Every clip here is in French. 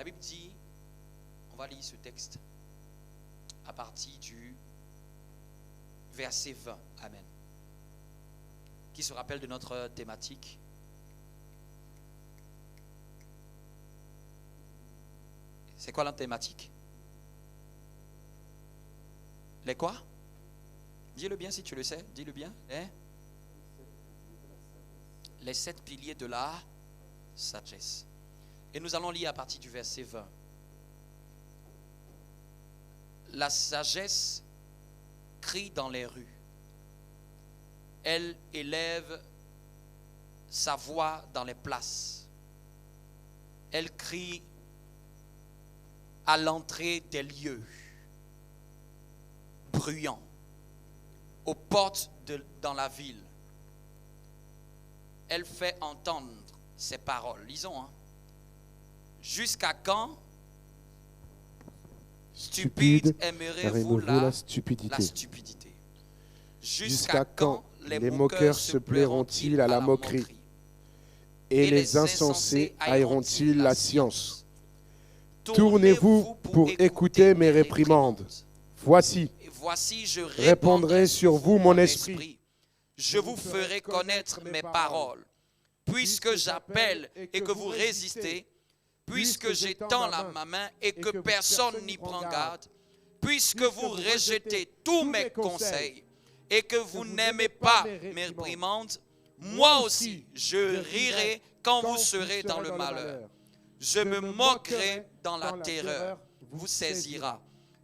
La Bible dit, on va lire ce texte à partir du verset 20. Amen. Qui se rappelle de notre thématique? C'est quoi la thématique? Les quoi? Dis-le bien si tu le sais. Dis-le bien. Les 7 piliers de la sagesse. Et nous allons lire à partir du verset 20. La sagesse crie dans les rues. Elle élève sa voix dans les places. Elle crie à l'entrée des lieux bruyants, aux portes dans la ville. Elle fait entendre ses paroles. Lisons. Jusqu'à quand, stupide, aimerez-vous la stupidité? Jusqu'à quand les moqueurs se plairont-ils à la moquerie? Et les insensés haïront-ils la science? Tournez-vous pour écouter mes réprimandes. Voici, je répandrai sur vous mon esprit. Je vous ferai connaître mes paroles. Puisque j'appelle et que vous résistez, puisque j'étends ma main et que personne n'y prend garde, puisque vous rejetez tous mes conseils et que vous n'aimez pas mes réprimandes, moi aussi je rirai quand vous serez dans le malheur. Je me moquerai dans la terreur vous saisira.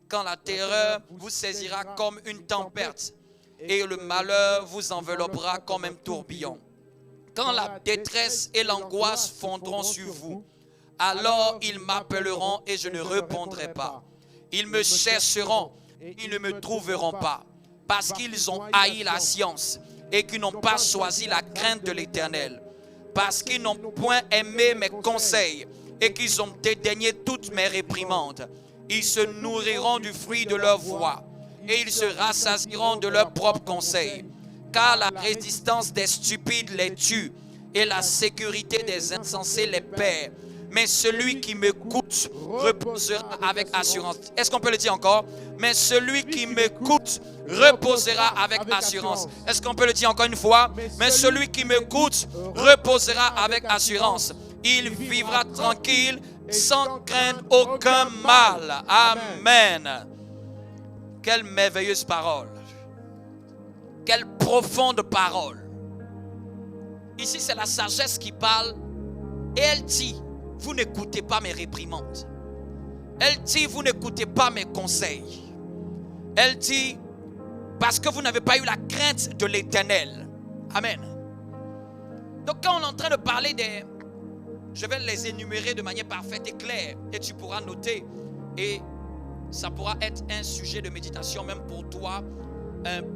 Quand la terreur vous saisira comme une tempête et le malheur vous enveloppera comme un tourbillon. Quand la détresse et l'angoisse fondront sur vous, alors ils m'appelleront et je ne répondrai pas. Ils me chercheront, ils ne me trouveront pas, parce qu'ils ont haï la science et qu'ils n'ont pas choisi la crainte de l'Éternel, parce qu'ils n'ont point aimé mes conseils et qu'ils ont dédaigné toutes mes réprimandes. Ils se nourriront du fruit de leur voix et ils se rassasieront de leurs propres conseils. Car la résistance des stupides les tue et la sécurité des insensés les perd. Mais celui qui m'écoute reposera avec assurance. Est-ce qu'on peut le dire encore? Mais celui qui m'écoute reposera avec assurance. Est-ce qu'on peut le dire encore une fois? Mais celui qui m'écoute reposera avec assurance. Il vivra tranquille sans craindre aucun mal. Amen. Quelle merveilleuse parole. Quelle profonde parole. Ici, c'est la sagesse qui parle. Et elle dit, vous n'écoutez pas mes réprimandes. Elle dit, vous n'écoutez pas mes conseils. Elle dit, parce que vous n'avez pas eu la crainte de l'Éternel. Amen. Donc quand on est en train de parler des... Je vais les énumérer de manière parfaite et claire. Et tu pourras noter. Et ça pourra être un sujet de méditation même pour toi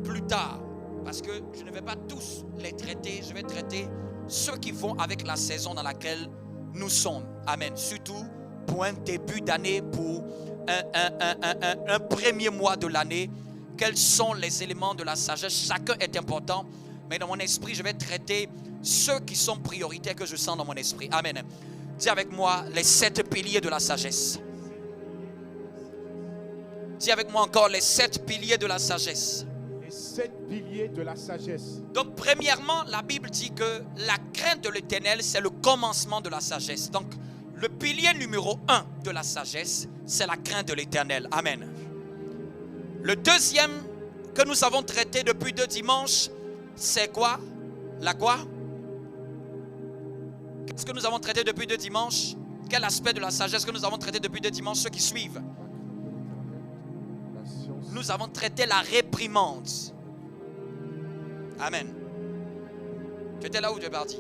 plus tard. Parce que je ne vais pas tous les traiter. Je vais traiter ceux qui vont avec la saison dans laquelle nous sommes. Amen. Surtout pour un début d'année, pour un premier mois de l'année. Quels sont les éléments de la sagesse? Chacun est important. Mais dans mon esprit, je vais traiter ceux qui sont prioritaires que je sens dans mon esprit. Amen. Dis avec moi les 7 piliers de la sagesse. Dis avec moi encore les 7 piliers de la sagesse. Les 7 piliers de la sagesse. Donc premièrement, la Bible dit que la crainte de l'Éternel, c'est le commencement de la sagesse. Donc le pilier numéro 1 de la sagesse, c'est la crainte de l'Éternel. Amen. Le deuxième que nous avons traité depuis 2 dimanches, c'est quoi? La quoi? Qu'est-ce que nous avons traité depuis 2 dimanches? Quel aspect de la sagesse que nous avons traité depuis 2 dimanches? Ceux qui suivent. Nous avons traité la réprimande. Amen. Tu étais là où tu es parti?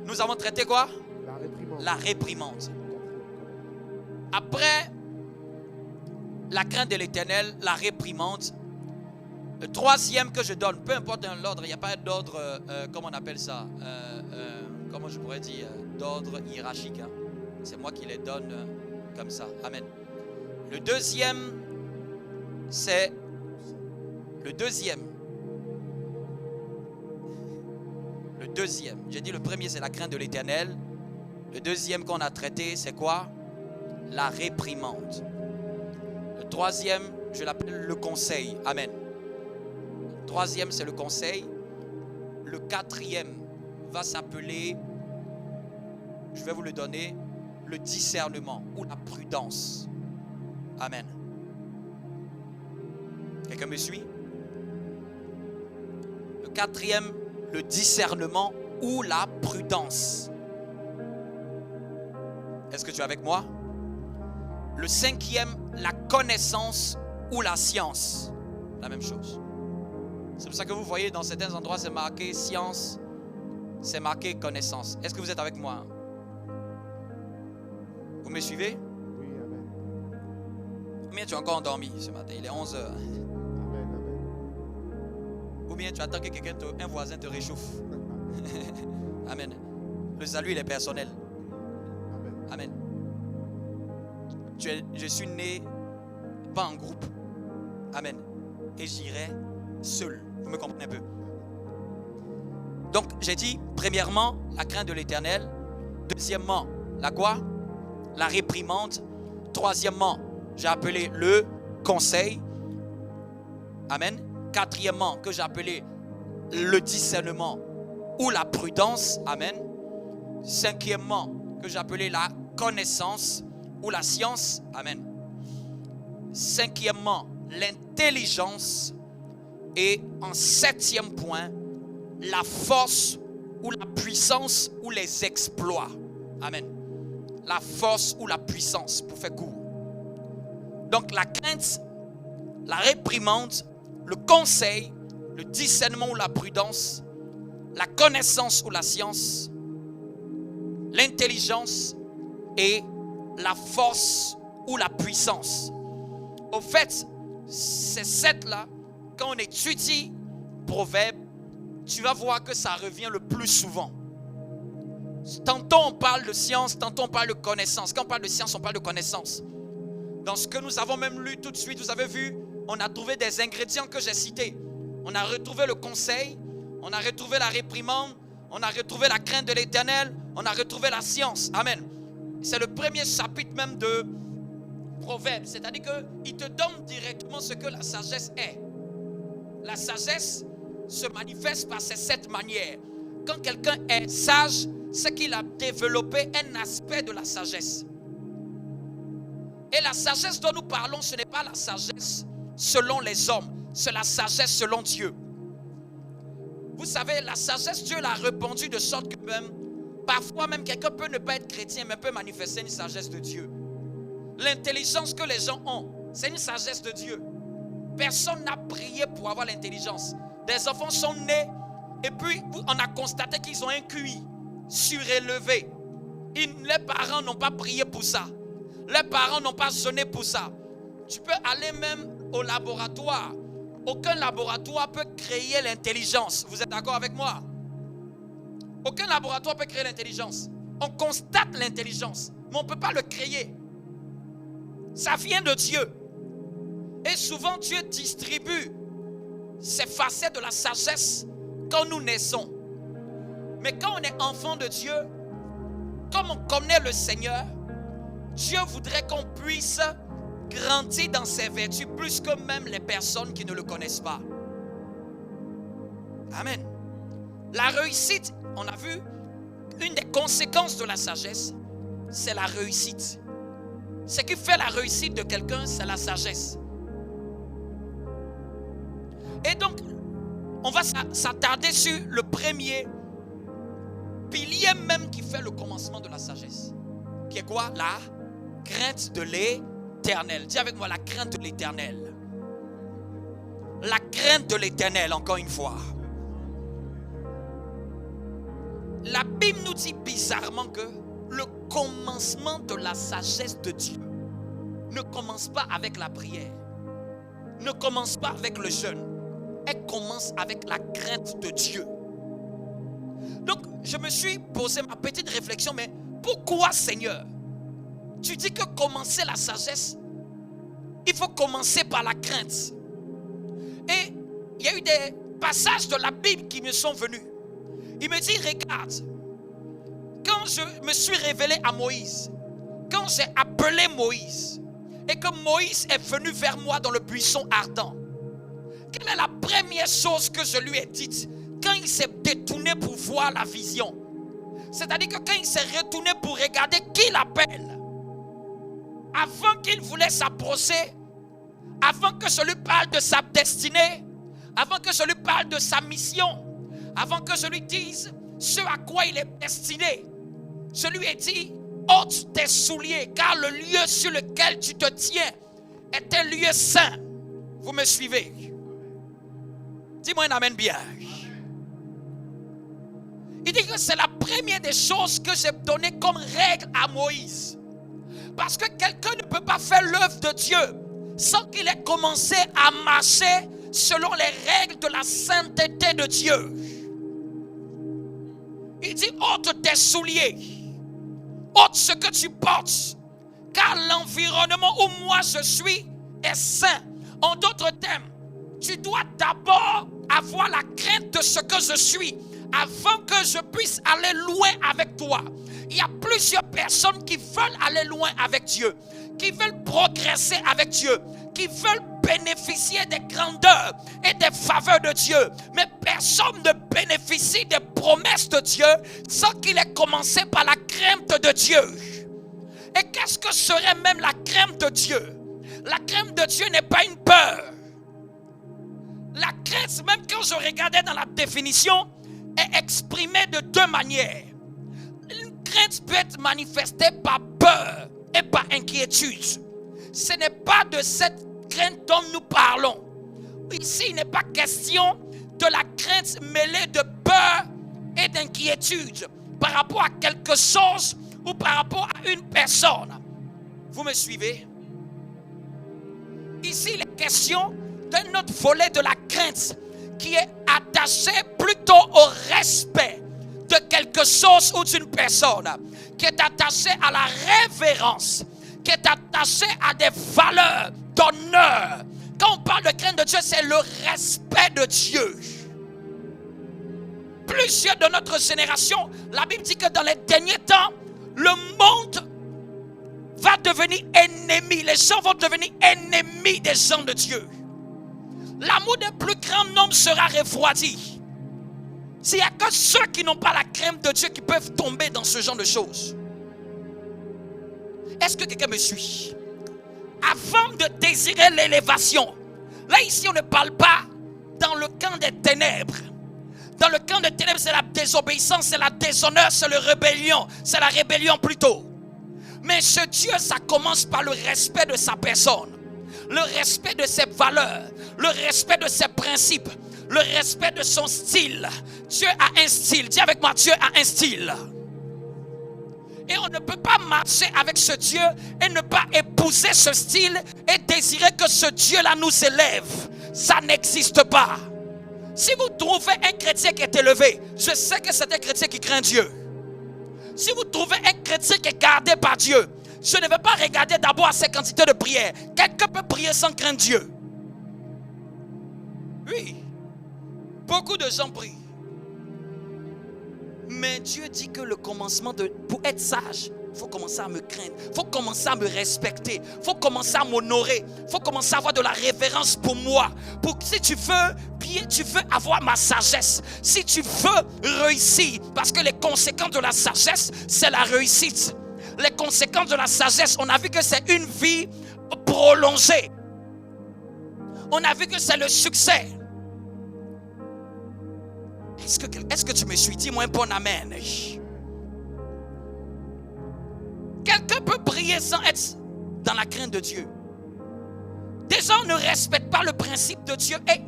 Nous avons traité quoi? La réprimande. Après la crainte de l'Éternel, la réprimande. Le troisième que je donne, peu importe l'ordre, il n'y a pas d'ordre, comment on appelle ça, comment je pourrais dire, d'ordre hiérarchique. Hein. C'est moi qui les donne comme ça. Amen. Le deuxième, c'est le deuxième. Le deuxième. J'ai dit le premier, c'est la crainte de l'Éternel. Le deuxième qu'on a traité, c'est quoi? la réprimande. Le troisième, je l'appelle le conseil. Amen. Le troisième, c'est le conseil. Le quatrième va s'appeler, je vais vous le donner, le discernement ou la prudence. Amen. Quelqu'un me suit? Le quatrième, le discernement ou la prudence. Est-ce que tu es avec moi? Le cinquième, la connaissance ou la science. La même chose. C'est pour ça que vous voyez dans certains endroits, c'est marqué science, c'est marqué connaissance. Est-ce que vous êtes avec moi? Vous me suivez? Oui, amen. Ou bien tu es encore endormi ce matin? Il est 11h. Amen, amen. Ou bien tu attends que un voisin te réchauffe. Amen. Le salut, il est personnel. Amen. Amen. Je suis né pas en groupe. Amen. Et j'irai seul. Vous me comprenez un peu? Donc, j'ai dit, premièrement, la crainte de l'Éternel. Deuxièmement, la quoi? La réprimande. Troisièmement, j'ai appelé le conseil. Amen. Quatrièmement, que j'ai appelé le discernement ou la prudence. Amen. Cinquièmement, que j'ai appelé la connaissance ou la science. Amen. Cinquièmement, l'intelligence. Et en septième point, la force ou la puissance ou les exploits. Amen. La force ou la puissance, pour faire court. Donc la crainte, la réprimande, le conseil, le discernement ou la prudence, la connaissance ou la science, l'intelligence et la force ou la puissance. Au fait, ces sept-là, quand on étudie Proverbes, tu vas voir que ça revient le plus souvent. Tantôt on parle de science, tantôt on parle de connaissance. Quand on parle de science, on parle de connaissance. Dans ce que nous avons même lu tout de suite, vous avez vu, on a trouvé des ingrédients que j'ai cités. On a retrouvé le conseil, on a retrouvé la réprimande, on a retrouvé la crainte de l'Éternel, on a retrouvé la science. Amen. C'est le premier chapitre même de Proverbes. C'est-à-dire qu'il te donne directement ce que la sagesse est. La sagesse se manifeste par ces sept manières. Quand quelqu'un est sage, c'est qu'il a développé un aspect de la sagesse. Et la sagesse dont nous parlons, ce n'est pas la sagesse selon les hommes, c'est la sagesse selon Dieu. Vous savez, la sagesse, Dieu l'a répandue de sorte que même, parfois même quelqu'un peut ne pas être chrétien, mais peut manifester une sagesse de Dieu. L'intelligence que les gens ont, c'est une sagesse de Dieu. Personne n'a prié pour avoir l'intelligence. Des enfants sont nés et puis on a constaté qu'ils ont un QI surélevé. Les parents n'ont pas prié pour ça. Les parents n'ont pas sonné pour ça. Tu peux aller même au laboratoire. Aucun laboratoire peut créer l'intelligence. Vous êtes d'accord avec moi? Aucun laboratoire peut créer l'intelligence. On constate l'intelligence, mais on ne peut pas le créer. Ça vient de Dieu. Et souvent, Dieu distribue ces facettes de la sagesse quand nous naissons. Mais quand on est enfant de Dieu, comme on connaît le Seigneur, Dieu voudrait qu'on puisse grandir dans ses vertus plus que même les personnes qui ne le connaissent pas. Amen. La réussite, on a vu, une des conséquences de la sagesse, c'est la réussite. Ce qui fait la réussite de quelqu'un, c'est la sagesse. Et donc, on va s'attarder sur le premier pilier même qui fait le commencement de la sagesse. Qui est quoi? La crainte de l'Éternel. Dis avec moi, la crainte de l'Éternel. La crainte de l'Éternel, encore une fois. La Bible nous dit bizarrement que le commencement de la sagesse de Dieu ne commence pas avec la prière, ne commence pas avec le jeûne. Elle commence avec la crainte de Dieu. Donc, je me suis posé ma petite réflexion, mais pourquoi, Seigneur, tu dis que commencer la sagesse, il faut commencer par la crainte? Et il y a eu des passages de la Bible qui me sont venus. Il me dit, regarde, quand je me suis révélé à Moïse, quand j'ai appelé Moïse et que Moïse est venu vers moi dans le buisson ardent, quelle est la première chose que je lui ai dite quand il s'est détourné pour voir la vision? C'est-à-dire que quand il s'est retourné pour regarder qui l'appelle, avant qu'il voulait s'approcher, avant que je lui parle de sa destinée, avant que je lui parle de sa mission, avant que je lui dise ce à quoi il est destiné, je lui ai dit: ôte tes souliers, car le lieu sur lequel tu te tiens est un lieu saint. Vous me suivez? Dis-moi un amen bien. Il dit que c'est la première des choses que j'ai donné comme règle à Moïse. Parce que quelqu'un ne peut pas faire l'œuvre de Dieu sans qu'il ait commencé à marcher selon les règles de la sainteté de Dieu. Il dit: ôte tes souliers, ôte ce que tu portes, car l'environnement où moi je suis est saint. En d'autres termes, tu dois d'abord avoir la crainte de ce que je suis avant que je puisse aller loin avec toi. Il y a plusieurs personnes qui veulent aller loin avec Dieu, qui veulent progresser avec Dieu, qui veulent bénéficier des grandeurs et des faveurs de Dieu. Mais personne ne bénéficie des promesses de Dieu sans qu'il ait commencé par la crainte de Dieu. Et qu'est-ce que serait même la crainte de Dieu? La crainte de Dieu n'est pas une peur. La crainte, même quand je regardais dans la définition, est exprimée de deux manières. Une crainte peut être manifestée par peur et par inquiétude. Ce n'est pas de cette crainte dont nous parlons. Ici, il n'est pas question de la crainte mêlée de peur et d'inquiétude par rapport à quelque chose ou par rapport à une personne. Vous me suivez? Ici, il est question d'un autre volet de la crainte qui est attaché plutôt au respect de quelque chose ou d'une personne, qui est attaché à la révérence, qui est attaché à des valeurs d'honneur. Quand on parle de crainte de Dieu, c'est le respect de Dieu. Plusieurs de notre génération, la Bible dit que dans les derniers temps, le monde va devenir ennemi. Les gens vont devenir ennemis des gens de Dieu. L'amour des plus grands nombres sera refroidi. S'il n'y a que ceux qui n'ont pas la crainte de Dieu qui peuvent tomber dans ce genre de choses. Est-ce que quelqu'un me suit? Avant de désirer l'élévation, là ici on ne parle pas dans le camp des ténèbres. Dans le camp des ténèbres, c'est la désobéissance, c'est la déshonneur, c'est la rébellion. C'est la rébellion plutôt. Mais ce Dieu, ça commence par le respect de sa personne. Le respect de ses valeurs, le respect de ses principes, le respect de son style. Dieu a un style. Dis avec moi, Dieu a un style. Et on ne peut pas marcher avec ce Dieu et ne pas épouser ce style et désirer que ce Dieu-là nous élève. Ça n'existe pas. Si vous trouvez un chrétien qui est élevé, je sais que c'est un chrétien qui craint Dieu. Si vous trouvez un chrétien qui est gardé par Dieu, je ne vais pas regarder d'abord à ses quantités de prière. Quelqu'un peut prier sans craindre Dieu. Oui. Beaucoup de gens prient. Mais Dieu dit que le commencement pour être sage, il faut commencer à me craindre. Il faut commencer à me respecter. Il faut commencer à m'honorer. Il faut commencer à avoir de la révérence pour moi. Si tu veux bien, tu veux avoir ma sagesse. Si tu veux réussir, parce que les conséquences de la sagesse, c'est la réussite. Les conséquences de la sagesse, on a vu que c'est une vie prolongée. On a vu que c'est le succès. Est-ce que tu me suis? Dis-moi un bon amen. Quelqu'un peut prier sans être dans la crainte de Dieu. Des gens ne respectent pas le principe de Dieu et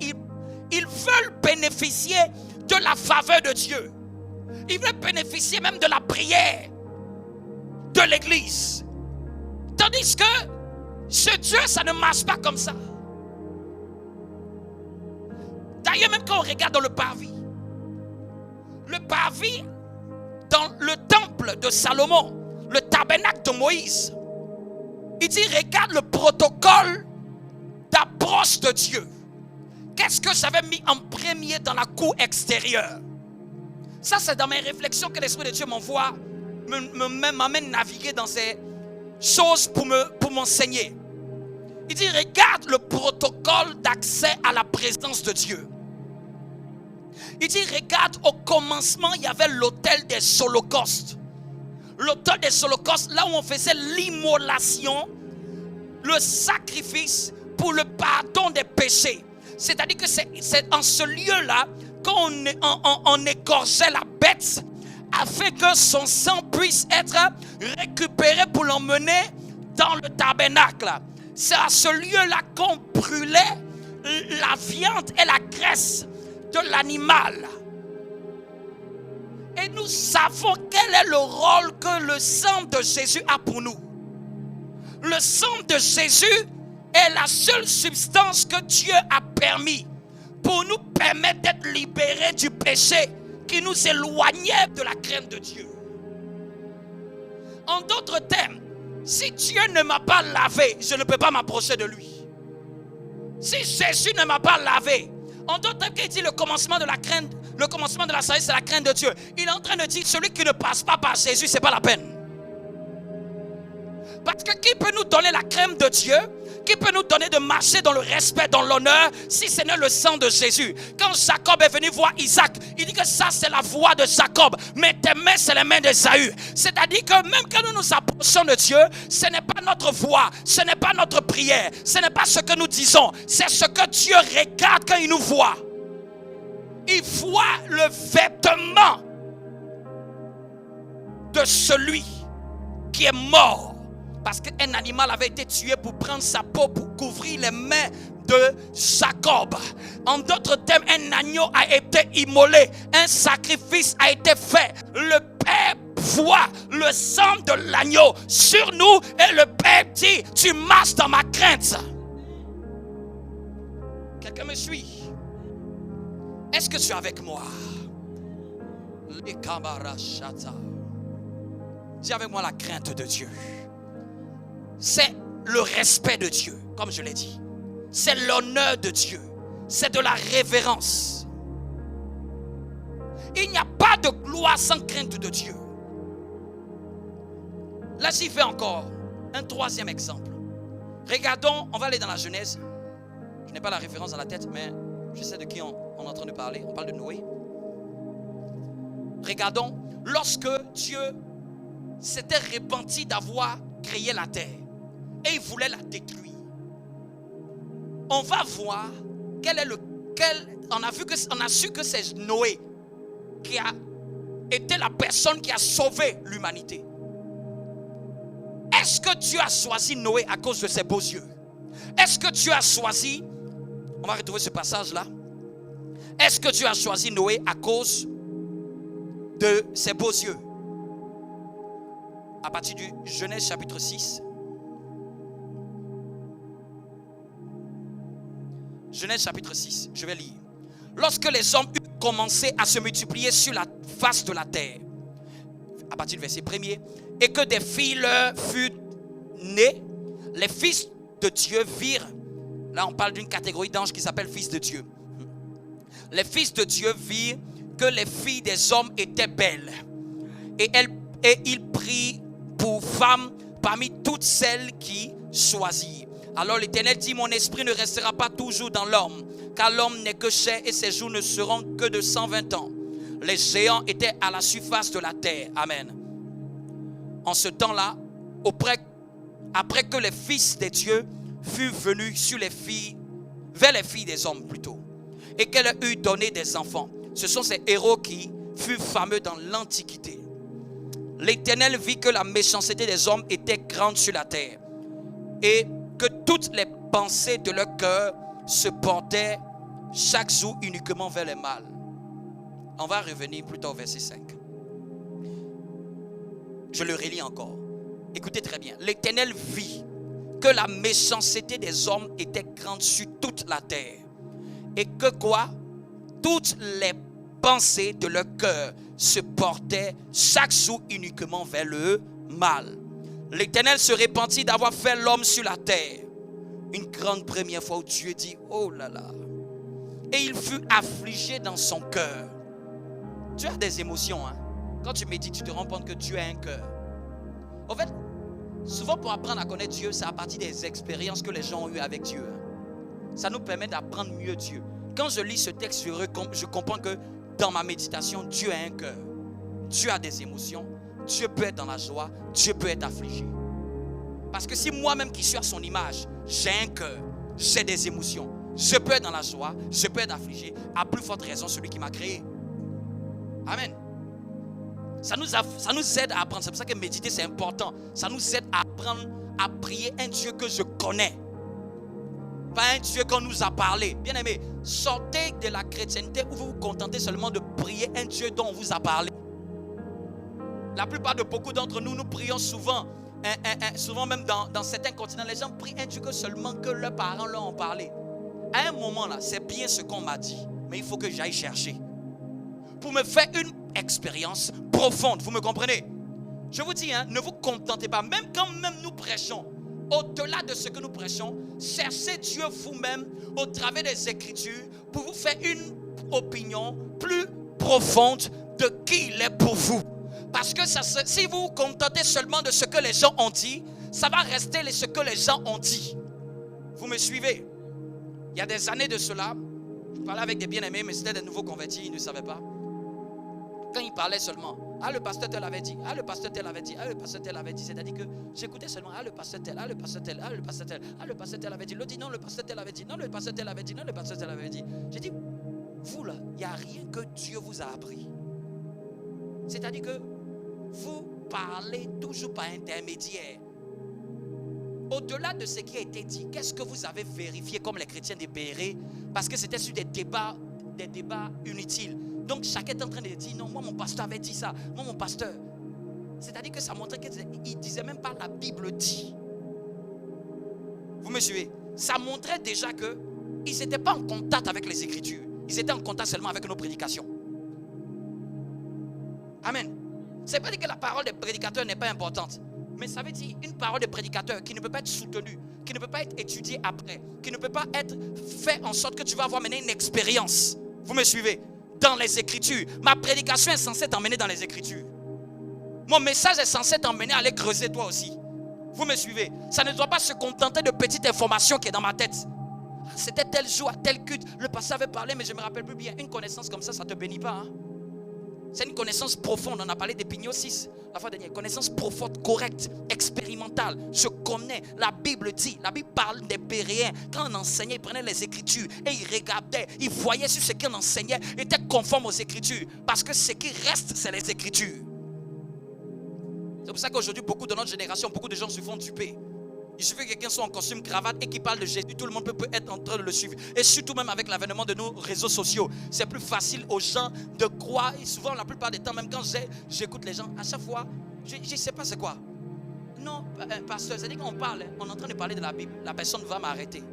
ils veulent bénéficier de la faveur de Dieu. Ils veulent bénéficier même de la prière de l'église. Tandis que ce Dieu, ça ne marche pas comme ça. D'ailleurs, même quand on regarde dans le parvis dans le temple de Salomon, le tabernacle de Moïse, il dit, regarde le protocole d'approche de Dieu. Qu'est-ce que j'avais mis en premier dans la cour extérieure? Ça, c'est dans mes réflexions que l'Esprit de Dieu m'envoie, m'amène naviguer dans ces chose pour m'enseigner. Il dit, regarde le protocole d'accès à la présence de Dieu. Il dit, regarde, au commencement, il y avait l'autel des holocaustes. L'autel des holocaustes, là où on faisait l'immolation, le sacrifice pour le pardon des péchés. C'est-à-dire que c'est en ce lieu-là qu'on égorgeait la bête afin que son sang puisse être récupéré pour l'emmener dans le tabernacle. C'est à ce lieu-là qu'on brûlait la viande et la graisse de l'animal. Et nous savons quel est le rôle que le sang de Jésus a pour nous. Le sang de Jésus est la seule substance que Dieu a permis pour nous permettre d'être libérés du péché qui nous éloignait de la crainte de Dieu. En d'autres termes, si Dieu ne m'a pas lavé, je ne peux pas m'approcher de lui. Si Jésus ne m'a pas lavé, en d'autres termes, il dit le commencement de la crainte, le commencement de la sagesse, c'est la crainte de Dieu. Il est en train de dire, celui qui ne passe pas par Jésus, c'est pas la peine. Parce que qui peut nous donner la crainte de Dieu? Qui peut nous donner de marcher dans le respect, dans l'honneur, si ce n'est le sang de Jésus? Quand Jacob est venu voir Isaac, il dit que ça c'est la voix de Jacob, mais tes mains c'est les mains d'Ésaü. C'est-à-dire que même quand nous nous approchons de Dieu, ce n'est pas notre voix, ce n'est pas notre prière, ce n'est pas ce que nous disons, c'est ce que Dieu regarde quand il nous voit. Il voit le vêtement de celui qui est mort. Parce qu'un animal avait été tué pour prendre sa peau, pour couvrir les mains de Jacob. En d'autres termes, un agneau a été immolé, un sacrifice a été fait. Le Père voit le sang de l'agneau sur nous et le Père dit, tu marches dans ma crainte. Quelqu'un me suit? Est-ce que tu es avec moi? Dis avec moi la crainte de Dieu. C'est le respect de Dieu, comme je l'ai dit. C'est l'honneur de Dieu. C'est de la révérence. Il n'y a pas de gloire sans crainte de Dieu. Là, j'y vais encore. Un troisième exemple. Regardons, on va aller dans la Genèse. Je n'ai pas la référence dans la tête, mais je sais de qui on est en train de parler. On parle de Noé. Regardons, lorsque Dieu s'était repenti d'avoir créé la terre et il voulait la détruire, on va voir on a su que c'est Noé qui a été la personne qui a sauvé l'humanité. Est-ce que Dieu a choisi Noé à cause de ses beaux yeux? Est-ce que Dieu a choisi, on va retrouver ce passage là, est-ce que Dieu a choisi Noé à cause de ses beaux yeux? À partir du Genèse chapitre 6. Genèse chapitre 6, je vais lire. Lorsque les hommes eurent commencé à se multiplier sur la face de la terre, à partir du verset 1er, et que des filles leur furent nées, les fils de Dieu virent, là on parle d'une catégorie d'anges qui s'appelle fils de Dieu. Les fils de Dieu virent que les filles des hommes étaient belles, et ils prirent pour femmes parmi toutes celles qui choisirent. Alors l'Éternel dit, mon esprit ne restera pas toujours dans l'homme, car l'homme n'est que chair et ses jours ne seront que de 120 ans. Les géants étaient à la surface de la terre. Amen. En ce temps-là, après que les fils des dieux furent venus vers les filles des hommes plutôt, et qu'elle eut donné des enfants, ce sont ces héros qui furent fameux dans l'Antiquité. L'Éternel vit que la méchanceté des hommes était grande sur la terre, et que toutes les pensées de leur cœur se portaient chaque jour uniquement vers le mal. On va revenir plus tard au verset 5. Je le relis encore. Écoutez très bien. L'Éternel vit que la méchanceté des hommes était grande sur toute la terre, et que quoi? Toutes les pensées de leur cœur se portaient chaque jour uniquement vers le mal. L'Éternel se repentit d'avoir fait l'homme sur la terre. Une grande première fois où Dieu dit, oh là là. Et il fut affligé dans son cœur. Tu as des émotions, hein? Quand tu médites, tu te rends compte que Dieu a un cœur. En fait, Souvent, pour apprendre à connaître Dieu, c'est à partir des expériences que les gens ont eues avec Dieu. Ça nous permet d'apprendre mieux Dieu. Quand je lis ce texte, je comprends que dans ma méditation, Dieu a un cœur. Dieu a des émotions. Dieu peut être dans la joie. Dieu peut être affligé. Parce que si moi-même qui suis à son image, j'ai un cœur, j'ai des émotions, je peux être dans la joie, je peux être affligé, à plus forte raison celui qui m'a créé. Amen. Ça nous aide à apprendre. C'est pour ça que méditer c'est important. Ça nous aide à apprendre à prier un Dieu que je connais. Pas un Dieu qu'on nous a parlé. Bien aimé, sortez de la chrétienté où vous vous contentez seulement de prier un Dieu dont on vous a parlé. La plupart de beaucoup d'entre nous, nous prions souvent. Souvent même dans certains continents, les gens prient un Dieu que seulement que leurs parents leur ont parlé. À un moment là, c'est bien ce qu'on m'a dit, mais il faut que j'aille chercher pour me faire une expérience profonde. Vous me comprenez? Je vous dis, ne vous contentez pas. Même quand nous prêchons, au-delà de ce que nous prêchons, cherchez Dieu vous-même au travers des Écritures pour vous faire une opinion plus profonde de qui il est pour vous. Parce que si vous vous contentez seulement de ce que les gens ont dit, ça va rester ce que les gens ont dit. Vous me suivez? Il y a des années de cela, je parlais avec des bien-aimés, mais c'était des nouveaux convertis, ils ne savaient pas. Quand ils parlaient seulement, le pasteur tel avait dit, le pasteur tel avait dit, le pasteur tel avait dit. C'est-à-dire que j'écoutais seulement, le pasteur tel, le pasteur tel, le pasteur tel, le pasteur tel avait dit. L'autre dit non, le pasteur tel avait dit, non, le pasteur tel avait dit, non, le pasteur tel avait dit. J'ai dit, vous là, il n'y a rien que Dieu vous a appris. C'est-à-dire que vous parlez toujours par intermédiaire. Au-delà de ce qui a été dit, qu'est-ce que vous avez vérifié comme les chrétiens des Béret? Parce que c'était sur des débats inutiles. Donc chacun est en train de dire, non, moi mon pasteur avait dit ça, moi mon pasteur. C'est-à-dire que ça montrait qu'il ne disait même pas la Bible dit. Vous me suivez? Ça montrait déjà qu'ils n'étaient pas en contact avec les Écritures. Ils étaient en contact seulement avec nos prédications. Amen. Ça ne veut pas dire que la parole des prédicateurs n'est pas importante. Mais ça veut dire une parole de prédicateur qui ne peut pas être soutenue, qui ne peut pas être étudiée après, qui ne peut pas être fait en sorte que tu vas avoir mené une expérience. Vous me suivez? Dans les Écritures. Ma prédication est censée t'emmener dans les Écritures. Mon message est censé t'emmener à aller creuser toi aussi. Vous me suivez? Ça ne doit pas se contenter de petites informations qui est dans ma tête. C'était tel jour, à tel culte, le pasteur avait parlé, mais je ne me rappelle plus bien. Une connaissance comme ça, ça ne te bénit pas. C'est une connaissance profonde. On a parlé d'épignosis la fois dernière. Connaissance profonde, correcte, expérimentale. Je connais. La Bible dit. La Bible parle des Béréens. Quand on enseignait, ils prenaient les Écritures et ils regardaient. Ils voyaient si ce qu'on enseignait était conforme aux Écritures. Parce que ce qui reste, c'est les Écritures. C'est pour ça qu'aujourd'hui, beaucoup de notre génération, beaucoup de gens se font duper. Il suffit que quelqu'un soit en costume, cravate et qu'il parle de Jésus, tout le monde peut être en train de le suivre. Et surtout même avec l'avènement de nos réseaux sociaux, c'est plus facile aux gens de croire. Et souvent, la plupart des temps, même quand j'écoute les gens, à chaque fois, je ne sais pas c'est quoi. Non, pasteur, c'est-à-dire qu'on parle, on est en train de parler de la Bible, la personne va m'arrêter.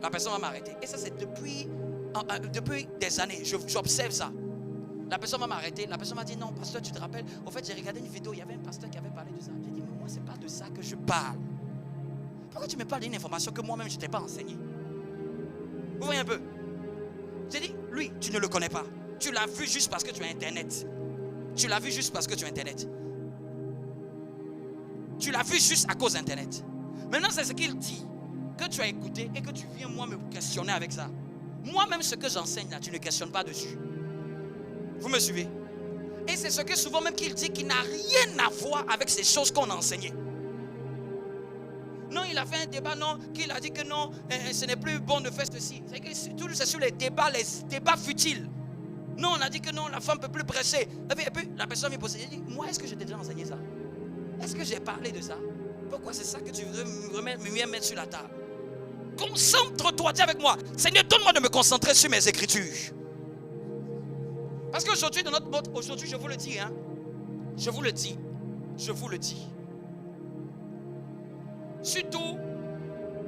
La personne va m'arrêter. Et ça, c'est depuis des années, j'observe ça. La personne va m'arrêter, la personne va dire, non, pasteur, tu te rappelles, au fait, j'ai regardé une vidéo, il y avait un pasteur qui avait parlé de ça. J'ai dit, mais moi, c'est pas de ça que je parle. Pourquoi tu me parles d'une information que moi-même, je ne t'ai pas enseignée? Vous voyez un peu? J'ai dit, lui, tu ne le connais pas. Tu l'as vu juste parce que tu as Internet. Tu l'as vu juste parce que tu as Internet. Tu l'as vu juste à cause d'Internet. Maintenant, c'est ce qu'il dit, que tu as écouté et que tu viens, moi, me questionner avec ça. Moi-même, ce que j'enseigne là, tu ne questionnes pas dessus. Vous me suivez? Et c'est ce que souvent même qu'il dit qui n'a rien à voir avec ces choses qu'on a enseignées. Non, il a fait un débat, non, qu'il a dit que non, ce n'est plus bon de faire ceci. C'est sur les débats futiles. Non, on a dit que non, la femme ne peut plus presser. Et puis la personne me pose, elle dit, moi, est-ce que je t'ai déjà enseigné ça? Est-ce que j'ai parlé de ça? Pourquoi c'est ça que tu veux me mettre sur la table? Concentre-toi, dis avec moi, Seigneur, donne-moi de me concentrer sur mes Écritures. Parce qu'aujourd'hui, dans notre mode, aujourd'hui, je vous le dis, je vous le dis. Surtout,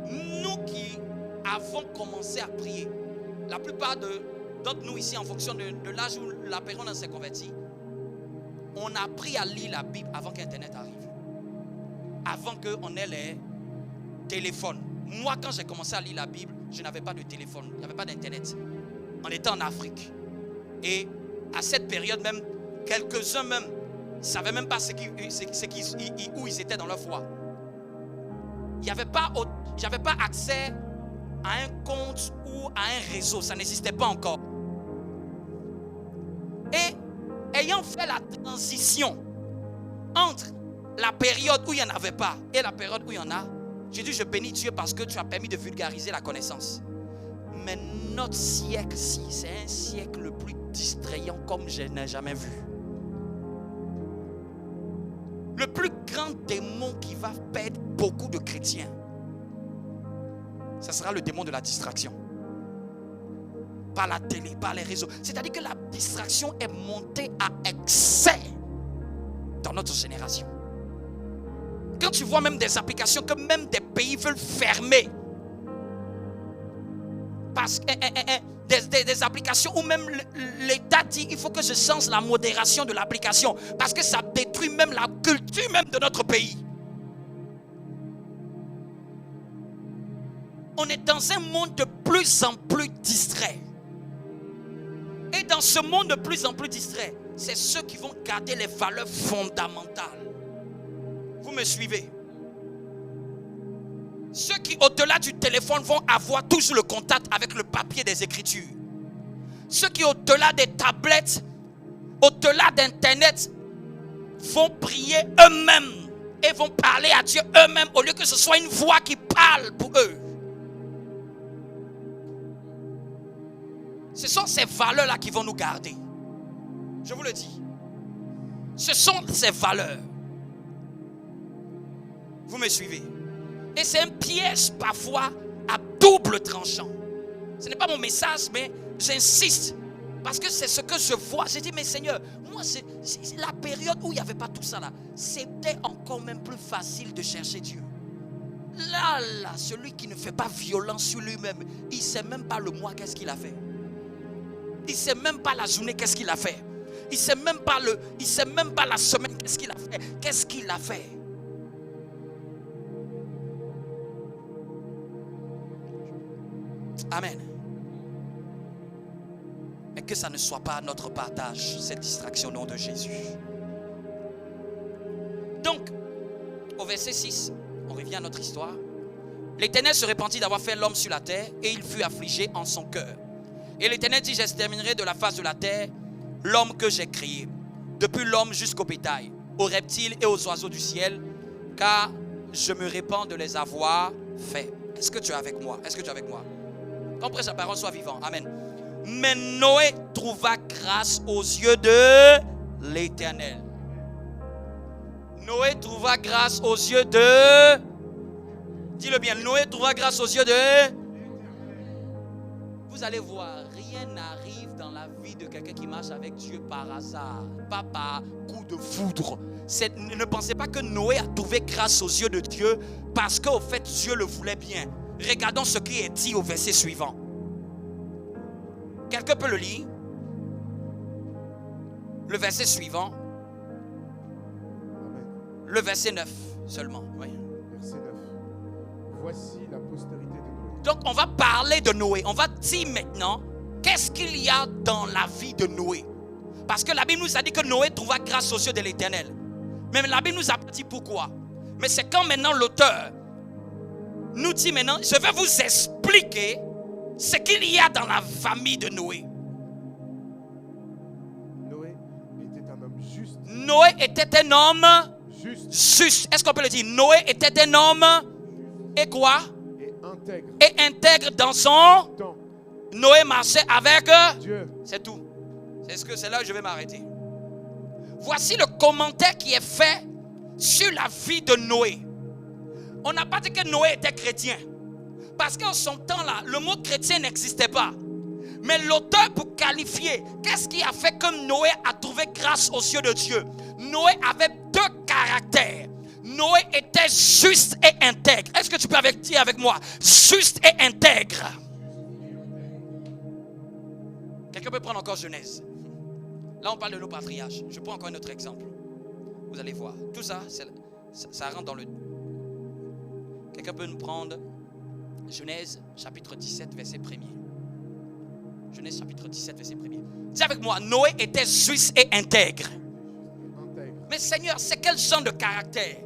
nous qui avons commencé à prier, la plupart d'entre nous ici, en fonction de l'âge où la personne s'est convertie, on a appris à lire la Bible avant qu'Internet arrive. Avant qu'on ait les téléphones. Moi, quand j'ai commencé à lire la Bible, je n'avais pas de téléphone, il n'y avait pas d'Internet. On était en Afrique. Et à cette période même, quelques-uns même ne savaient même pas où ils étaient dans leur foi. J'avais pas accès à un compte ou à un réseau. Ça n'existait pas encore. Et ayant fait la transition entre la période où il n'y en avait pas et la période où il y en a, j'ai dit, je bénis Dieu parce que tu as permis de vulgariser la connaissance. Mais notre siècle-ci, c'est un siècle le plus distrayant comme je n'ai jamais vu. Le plus grand démon qui va perdre beaucoup de chrétiens, ça sera le démon de la distraction. Par la télé, par les réseaux. C'est-à-dire que la distraction est montée à excès dans notre génération. Quand tu vois même des applications que même des pays veulent fermer, parce que des applications où même l'État dit il faut que je change la modération de l'application parce que ça détruit même la culture même de notre pays. On est dans un monde de plus en plus distrait. Et dans ce monde de plus en plus distrait, c'est ceux qui vont garder les valeurs fondamentales. Vous me suivez? Ceux qui au-delà du téléphone vont avoir toujours le contact avec le papier des Écritures. Ceux qui au-delà des tablettes, au-delà d'Internet, vont prier eux-mêmes et vont parler à Dieu eux-mêmes au lieu que ce soit une voix qui parle pour eux. Ce sont ces valeurs-là qui vont nous garder. Je vous le dis. Ce sont ces valeurs. Vous me suivez? Et c'est un piège parfois à double tranchant. Ce n'est pas mon message, mais j'insiste. Parce que c'est ce que je vois. J'ai dit, mais Seigneur, moi, c'est la période où il n'y avait pas tout ça là. C'était encore même plus facile de chercher Dieu. Là, celui qui ne fait pas violence sur lui-même, il ne sait même pas le mois qu'est-ce qu'il a fait. Il ne sait même pas la journée qu'est-ce qu'il a fait. Il ne sait même pas la semaine qu'est-ce qu'il a fait. Qu'est-ce qu'il a fait? Amen. Mais que ça ne soit pas notre partage, cette distraction au nom de Jésus. Donc, au verset 6, on revient à notre histoire. L'Éternel se repentit d'avoir fait l'homme sur la terre et il fut affligé en son cœur. Et l'Éternel dit, j'exterminerai de la face de la terre l'homme que j'ai créé, depuis l'homme jusqu'au bétail, aux reptiles et aux oiseaux du ciel, car je me répands de les avoir faits. Est-ce que tu es avec moi? Est-ce que tu es avec moi? Qu'on prêche sa parole soit vivant. Amen. Mais Noé trouva grâce aux yeux de l'Éternel. Noé trouva grâce aux yeux de... Dis-le bien. Noé trouva grâce aux yeux de... Vous allez voir, rien n'arrive dans la vie de quelqu'un qui marche avec Dieu par hasard, pas par coup de foudre. Ne pensez pas que Noé a trouvé grâce aux yeux de Dieu parce qu'au fait Dieu le voulait bien. Regardons ce qui est dit au verset suivant. Quelqu'un peut le lire? Le verset suivant. Amen. Le verset 9 seulement. Oui. Verset 9. Voici la postérité de Noé. Donc on va parler de Noé. On va dire maintenant qu'est-ce qu'il y a dans la vie de Noé. Parce que la Bible nous a dit que Noé trouva grâce aux yeux de l'Éternel. Mais la Bible nous a pas dit pourquoi. Mais c'est quand maintenant l'auteur nous dit maintenant, je vais vous expliquer ce qu'il y a dans la famille de Noé. Noé était un homme juste. Noé était un homme juste. Est-ce qu'on peut le dire? Noé était un homme et quoi? Et intègre dans son temps. Noé marchait avec Dieu. C'est tout. C'est là où je vais m'arrêter. Voici le commentaire qui est fait sur la vie de Noé. On n'a pas dit que Noé était chrétien. Parce qu'en son temps-là, le mot chrétien n'existait pas. Mais l'auteur, pour qualifier, qu'est-ce qui a fait que Noé a trouvé grâce aux yeux de Dieu? Noé avait deux caractères. Noé était juste et intègre. Est-ce que tu peux dire avec moi? Juste et intègre. Quelqu'un peut prendre encore Genèse. Là, on parle de nos patriarches. Je prends encore un autre exemple. Vous allez voir. Tout ça, ça rentre dans le... Quelqu'un peut nous prendre Genèse chapitre 17, verset 1er. Genèse chapitre 17, verset 1er. Dis avec moi, Noé était juste et intègre. Mais Seigneur, c'est quel genre de caractère?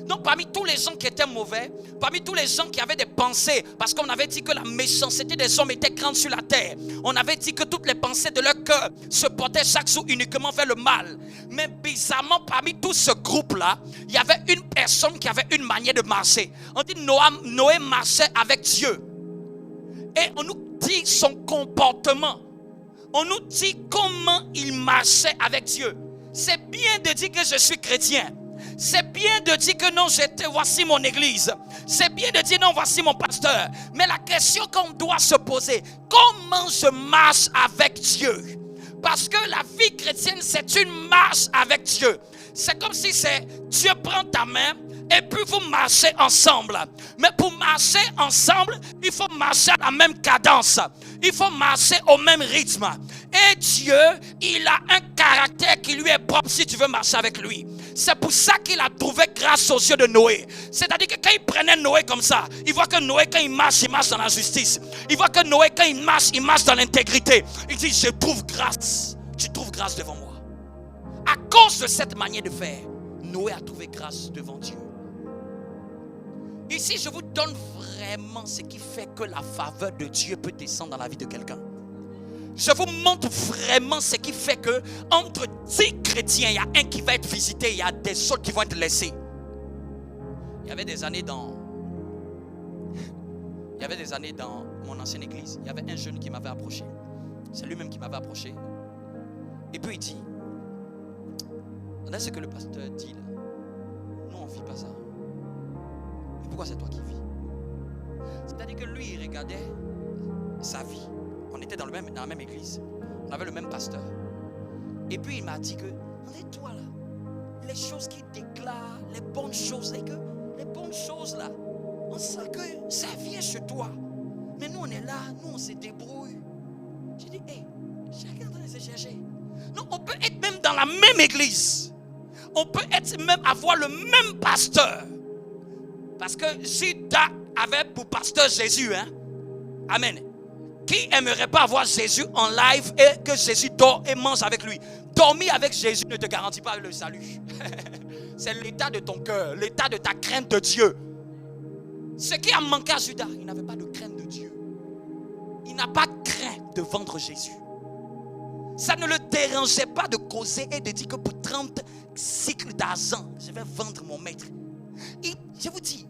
Donc parmi tous les gens qui étaient mauvais, parmi tous les gens qui avaient des pensées, parce qu'on avait dit que la méchanceté des hommes était grande sur la terre, on avait dit que toutes les pensées de leur cœur se portaient chaque jour uniquement vers le mal. Mais bizarrement, parmi tout ce groupe-là, il y avait une personne qui avait une manière de marcher. On dit Noé marchait avec Dieu. Et on nous dit son comportement. On nous dit comment il marchait avec Dieu. C'est bien de dire que je suis chrétien. C'est bien de dire que non, voici mon église. C'est bien de dire non, voici mon pasteur. Mais la question qu'on doit se poser, comment je marche avec Dieu? Parce que la vie chrétienne, c'est une marche avec Dieu. C'est comme si Dieu prend ta main et puis vous marchez ensemble. Mais pour marcher ensemble, il faut marcher à la même cadence. Il faut marcher au même rythme. Et Dieu, il a un caractère qui lui est propre si tu veux marcher avec lui. C'est pour ça qu'il a trouvé grâce aux yeux de Noé. C'est-à-dire que quand il prenait Noé comme ça, il voit que Noé, quand il marche dans la justice. Il voit que Noé, quand il marche dans l'intégrité. Il dit, je trouve grâce. Tu trouves grâce devant moi. À cause de cette manière de faire, Noé a trouvé grâce devant Dieu. Ici, je vous donne vraiment ce qui fait que la faveur de Dieu peut descendre dans la vie de quelqu'un. Je vous montre vraiment ce qui fait que entre 10 chrétiens, il y a un qui va être visité, il y a des autres qui vont être laissés. Il y avait des années dans mon ancienne église, il y avait un jeune qui m'avait approché. C'est lui-même qui m'avait approché. Et puis il dit, on a ce que le pasteur dit là. Nous on ne vit pas ça. Mais pourquoi c'est toi qui vis? C'est-à-dire que lui il regardait sa vie. On était dans la même église. On avait le même pasteur. Et puis il m'a dit que, regardez toi là, les choses qu'il déclare, les bonnes choses, les bonnes choses là, on sent que ça vient chez toi. Mais nous on est là, nous on se débrouille. J'ai dit, hey, chacun est en train de se chercher. Non, on peut être même dans la même église. On peut être même avoir le même pasteur. Parce que Judas avait pour pasteur Jésus, hein? Amen. Qui aimerait pas avoir Jésus en live et que Jésus dort et mange avec lui? Dormir avec Jésus ne te garantit pas le salut. C'est l'état de ton cœur, l'état de ta crainte de Dieu. Ce qui a manqué à Judas, il n'avait pas de crainte de Dieu. Il n'a pas craint de vendre Jésus. Ça ne le dérangeait pas de causer et de dire que pour 30 cycles d'argent, je vais vendre mon maître. Et je vous dis,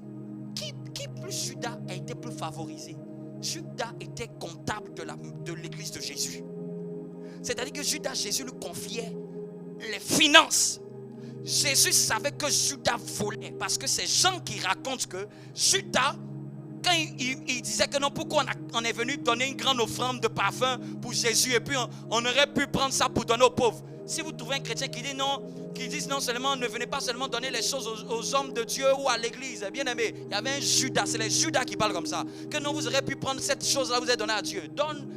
qui plus Judas a été plus favorisé? Judas était comptable de l'église de Jésus. C'est-à-dire que Jésus lui confiait les finances. Jésus savait que Judas volait. Parce que c'est Jean qui raconte que Judas, quand il disait que non, pourquoi on est venu donner une grande offrande de parfum pour Jésus et puis on aurait pu prendre ça pour donner aux pauvres. Si vous trouvez un chrétien qui dit non, qui dit non seulement, ne venez pas seulement donner les choses aux hommes de Dieu ou à l'église, bien aimé, il y avait un Judas, c'est les Judas qui parlent comme ça, que non, vous aurez pu prendre cette chose-là, vous avez donné à Dieu. Donne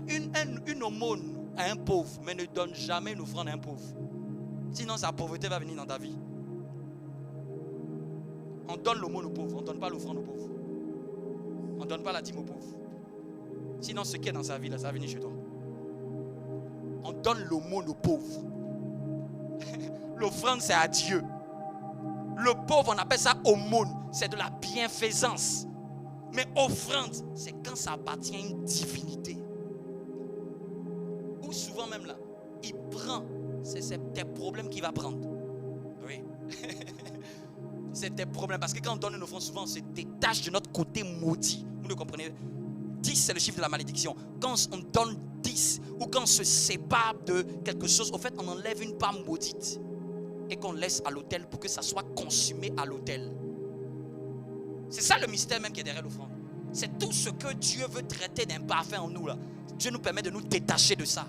une aumône à un pauvre, mais ne donne jamais une offrande à un pauvre. Sinon, sa pauvreté va venir dans ta vie. On donne l'aumône aux pauvres, on ne donne pas l'offrande aux pauvres. On ne donne pas la dîme aux pauvres. Sinon, ce qui est dans sa vie, là, ça va venir chez toi. On donne l'aumône aux pauvres. L'offrande, c'est à Dieu. Le pauvre, on appelle ça aumône. C'est de la bienfaisance. Mais offrande, c'est quand ça appartient à une divinité. Ou souvent même là, il prend. C'est tes problèmes qu'il va prendre. Oui. C'est tes problèmes. Parce que quand on donne une offrande, souvent on se détache de notre côté maudit. Vous le comprenez? 10, c'est le chiffre de la malédiction. Quand on donne 10, ou quand on se sépare de quelque chose, au fait, on enlève une part maudite et qu'on laisse à l'autel pour que ça soit consumé à l'autel. C'est ça le mystère même qui est derrière l'offrande. C'est tout ce que Dieu veut traiter d'imparfait en nous là. Dieu nous permet de nous détacher de ça.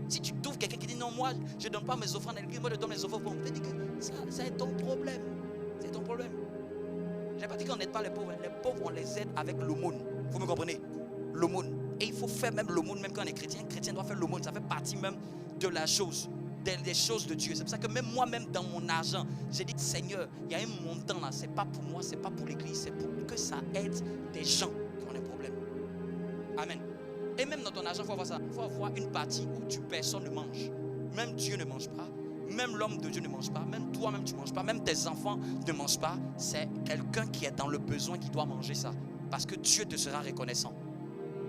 Si tu trouves quelqu'un qui dit non, moi je ne donne pas mes offrandes à l'église, moi je donne mes offrandes, on te dit que ça est ton problème. C'est ton problème. Je n'ai pas dit qu'on n'aide pas les pauvres. Les pauvres, on les aide avec l'aumône. Vous me comprenez? L'aumône. Et il faut faire même l'aumône, même quand on est chrétien. Un chrétien doit faire l'aumône. Ça fait partie même de la chose, des choses de Dieu. C'est pour ça que même moi-même, dans mon argent, j'ai dit, Seigneur, il y a un montant là. Ce n'est pas pour moi, ce n'est pas pour l'église. C'est pour que ça aide des gens qui ont des problèmes. Amen. Et même dans ton argent, il faut avoir ça. Il faut avoir une partie où personne ne mange. Même Dieu ne mange pas. même l'homme de Dieu ne mange pas, même toi-même tu ne manges pas, même tes enfants ne mangent pas, c'est quelqu'un qui est dans le besoin qui doit manger ça. Parce que Dieu te sera reconnaissant.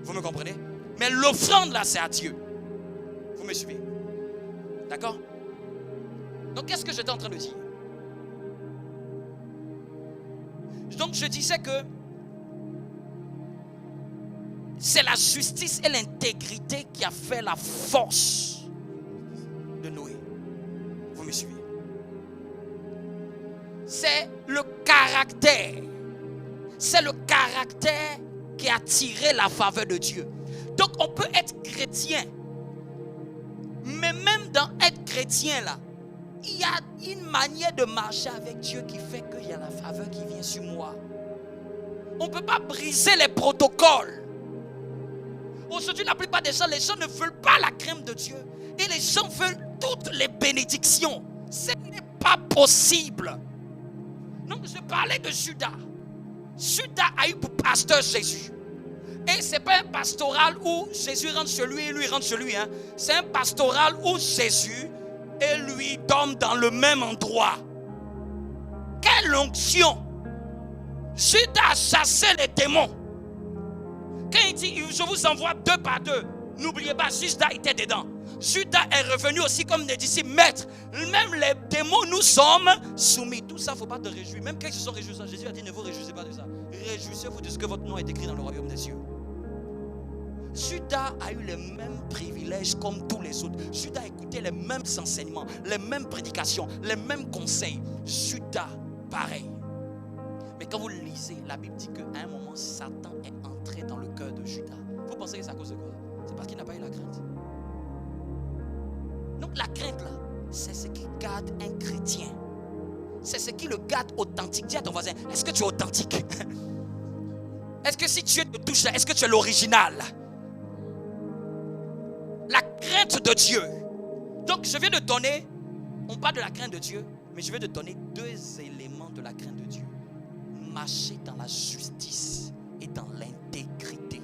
Vous me comprenez? Mais l'offrande là, c'est à Dieu. Vous me suivez? D'accord? Donc qu'est-ce que j'étais en train de dire? Donc je disais que c'est la justice et l'intégrité qui a fait la force de Noé. Vous me suivez? C'est le caractère. C'est le caractère qui a tiré la faveur de Dieu. Donc on peut être chrétien. Mais même dans être chrétien là, il y a une manière de marcher avec Dieu qui fait qu'il y a la faveur qui vient sur moi. On ne peut pas briser les protocoles. Aujourd'hui, la plupart des gens, les gens ne veulent pas la crainte de Dieu. Et les gens veulent toutes les bénédictions. Ce n'est pas possible. Donc, je parlais de Judas. Judas a eu pour pasteur Jésus. Et ce n'est pas un pastoral où Jésus rentre chez lui et lui rentre chez lui. Hein. C'est un pastoral où Jésus et lui dorment dans le même endroit. Quelle onction! Judas a chassé les démons. Quand il dit, je vous envoie 2 par 2, n'oubliez pas, Judas était dedans. Judas est revenu aussi comme des disciples. Maître, même les démons, nous sommes soumis. Tout ça, il ne faut pas te réjouir. Même quand ils se sont réjouis, Jésus a dit, ne vous réjouissez pas de ça. Réjouissez-vous de ce que votre nom est écrit dans le royaume des cieux. Judas a eu les mêmes privilèges comme tous les autres. Judas a écouté les mêmes enseignements, les mêmes prédications, les mêmes conseils. Judas, pareil. Mais quand vous lisez, la Bible dit qu'à un moment, Satan est entré dans le cœur de Judas. Vous pensez que c'est à cause de quoi? C'est parce qu'il n'a pas eu la crainte. Donc la crainte là, c'est ce qui garde un chrétien. C'est ce qui le garde authentique. Dis à ton voisin, est-ce que tu es authentique? Est-ce que si Dieu te touche là, est-ce que tu es l'original? La crainte de Dieu. Donc je viens de donner, on parle de la crainte de Dieu, mais je vais te donner 2 éléments de la crainte de Dieu. Marcher dans la justice et dans l'intégrité.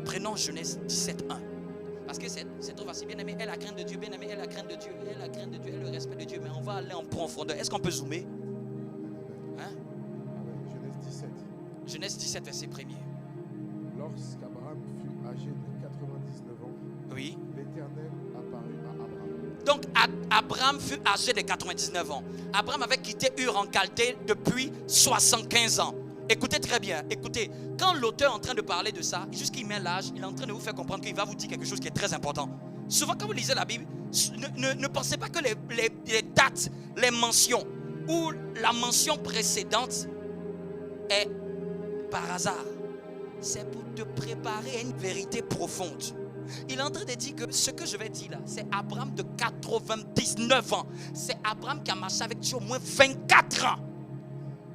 Prenons Genèse 17:1. Parce que c'est trop facile. Bien aimé, elle a la crainte de Dieu. Bien aimé, elle a la crainte de Dieu. Elle a la crainte de Dieu, elle a le respect de Dieu. Mais on va aller en profondeur. Est-ce qu'on peut zoomer? Hein? Genèse 17. Genèse 17, verset 1er. Lorsqu'Abraham fut âgé de 99 ans, Oui. l'Éternel apparut à Abraham. Donc Abraham fut âgé de 99 ans. Abraham avait quitté Ur en Chaldée depuis 75 ans. Écoutez très bien, écoutez. Quand l'auteur est en train de parler de ça, jusqu'il met l'âge, il est en train de vous faire comprendre qu'il va vous dire quelque chose qui est très important. Souvent quand vous lisez la Bible, ne pensez pas que les dates, les mentions ou la mention précédente est par hasard. C'est pour te préparer à une vérité profonde. Il est en train de dire que ce que je vais dire là, c'est Abraham de 99 ans. C'est Abraham qui a marché avec Dieu au moins 24 ans.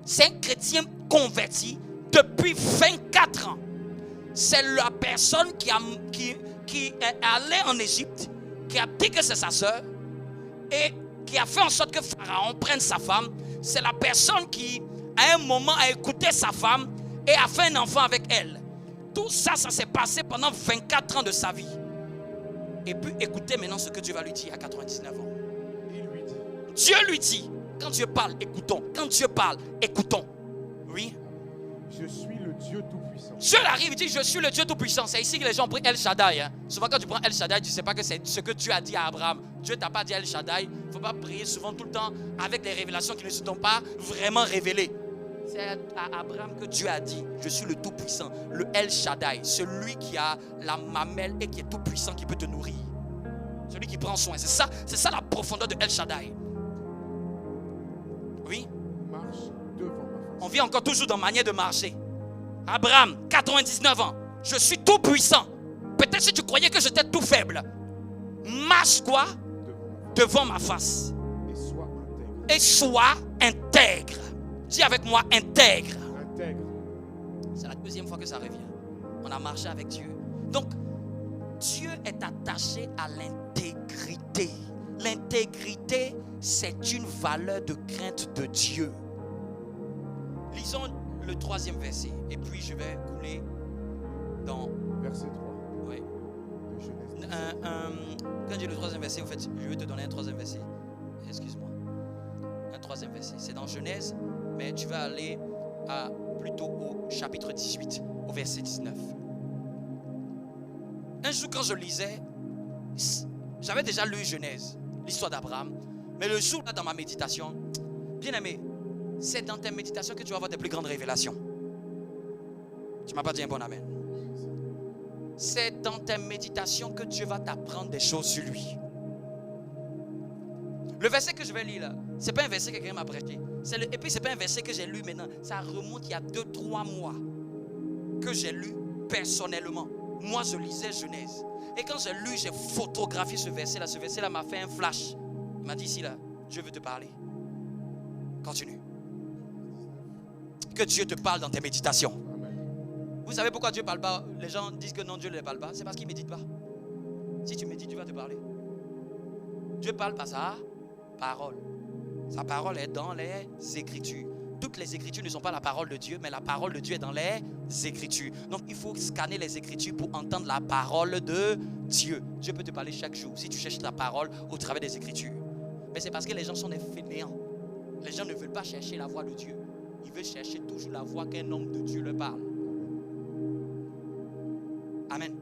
C'est un chrétien converti depuis 24 ans. C'est la personne qui est allée en Égypte, qui a dit que c'est sa soeur et qui a fait en sorte que Pharaon prenne sa femme. C'est la personne qui, à un moment, a écouté sa femme et a fait un enfant avec elle. Tout ça, ça s'est passé pendant 24 ans de sa vie. Et puis écoutez maintenant ce que Dieu va lui dire à 99 ans. Dieu lui dit, quand Dieu parle, écoutons. Quand Dieu parle, écoutons. Oui. Je suis le Dieu Tout-Puissant. Dieu arrive, il dit, je suis le Dieu Tout-Puissant. C'est ici que les gens prient El Shaddai. Hein. Souvent quand tu prends El Shaddai, tu ne sais pas que c'est ce que Dieu a dit à Abraham. Dieu ne t'a pas dit El Shaddai. Il ne faut pas prier souvent tout le temps avec des révélations qui ne se sont pas vraiment révélées. C'est à Abraham que Dieu a dit, je suis le Tout-Puissant, le El Shaddai, celui qui a la mamelle et qui est tout-puissant, qui peut te nourrir. Celui qui prend soin. C'est ça la profondeur de El Shaddai. Oui. Marche devant ma face. On vit encore toujours dans manière de marcher. Abraham, 99 ans. Je suis tout puissant. Peut-être si tu croyais que j'étais tout faible. Marche quoi? Devant ma face. Et sois intègre. Dis avec moi, intègre. C'est la 2e fois que ça revient. On a marché avec Dieu. Donc, Dieu est attaché à l'intégrité. L'intégrité, c'est une valeur de crainte de Dieu. Lisons le 3e verset. Et puis je vais couler dans... Verset 3. Oui. De Genèse. Quand j'ai le 3e verset, en fait, je vais te donner un 3e verset. Est-ce troisième verset. C'est dans Genèse, mais tu vas aller plutôt au chapitre 18, au verset 19. Un jour, quand je lisais, j'avais déjà lu Genèse, l'histoire d'Abraham. Mais le jour là, dans ma méditation, bien aimé, c'est dans tes méditations que tu vas avoir des plus grandes révélations. Tu ne m'as pas dit un bon amen. C'est dans tes méditations que Dieu va t'apprendre des choses sur lui. Le verset que je vais lire là, ce n'est pas un verset que quelqu'un m'a prêté. Et puis ce n'est pas un verset que j'ai lu maintenant. Ça remonte il y a 2-3 mois que j'ai lu personnellement. Moi je lisais Genèse. Et quand j'ai lu, j'ai photographié ce verset là. Ce verset là m'a fait un flash. Il m'a dit ici là, Dieu veut te parler. Continue. Que Dieu te parle dans tes méditations. Vous savez pourquoi Dieu ne parle pas? Les gens disent que non, Dieu ne les parle pas. C'est parce qu'il ne médite pas. Si tu médites, Dieu va te parler. Dieu parle par sa parole. Sa parole est dans les Écritures. Toutes les Écritures ne sont pas la parole de Dieu, mais la parole de Dieu est dans les Écritures. Donc il faut scanner les Écritures pour entendre la parole de Dieu. Dieu peut te parler chaque jour si tu cherches la parole au travers des Écritures. Mais c'est parce que les gens sont des fainéants. Les gens ne veulent pas chercher la voix de Dieu. Ils veulent chercher toujours la voix qu'un homme de Dieu leur parle. Amen.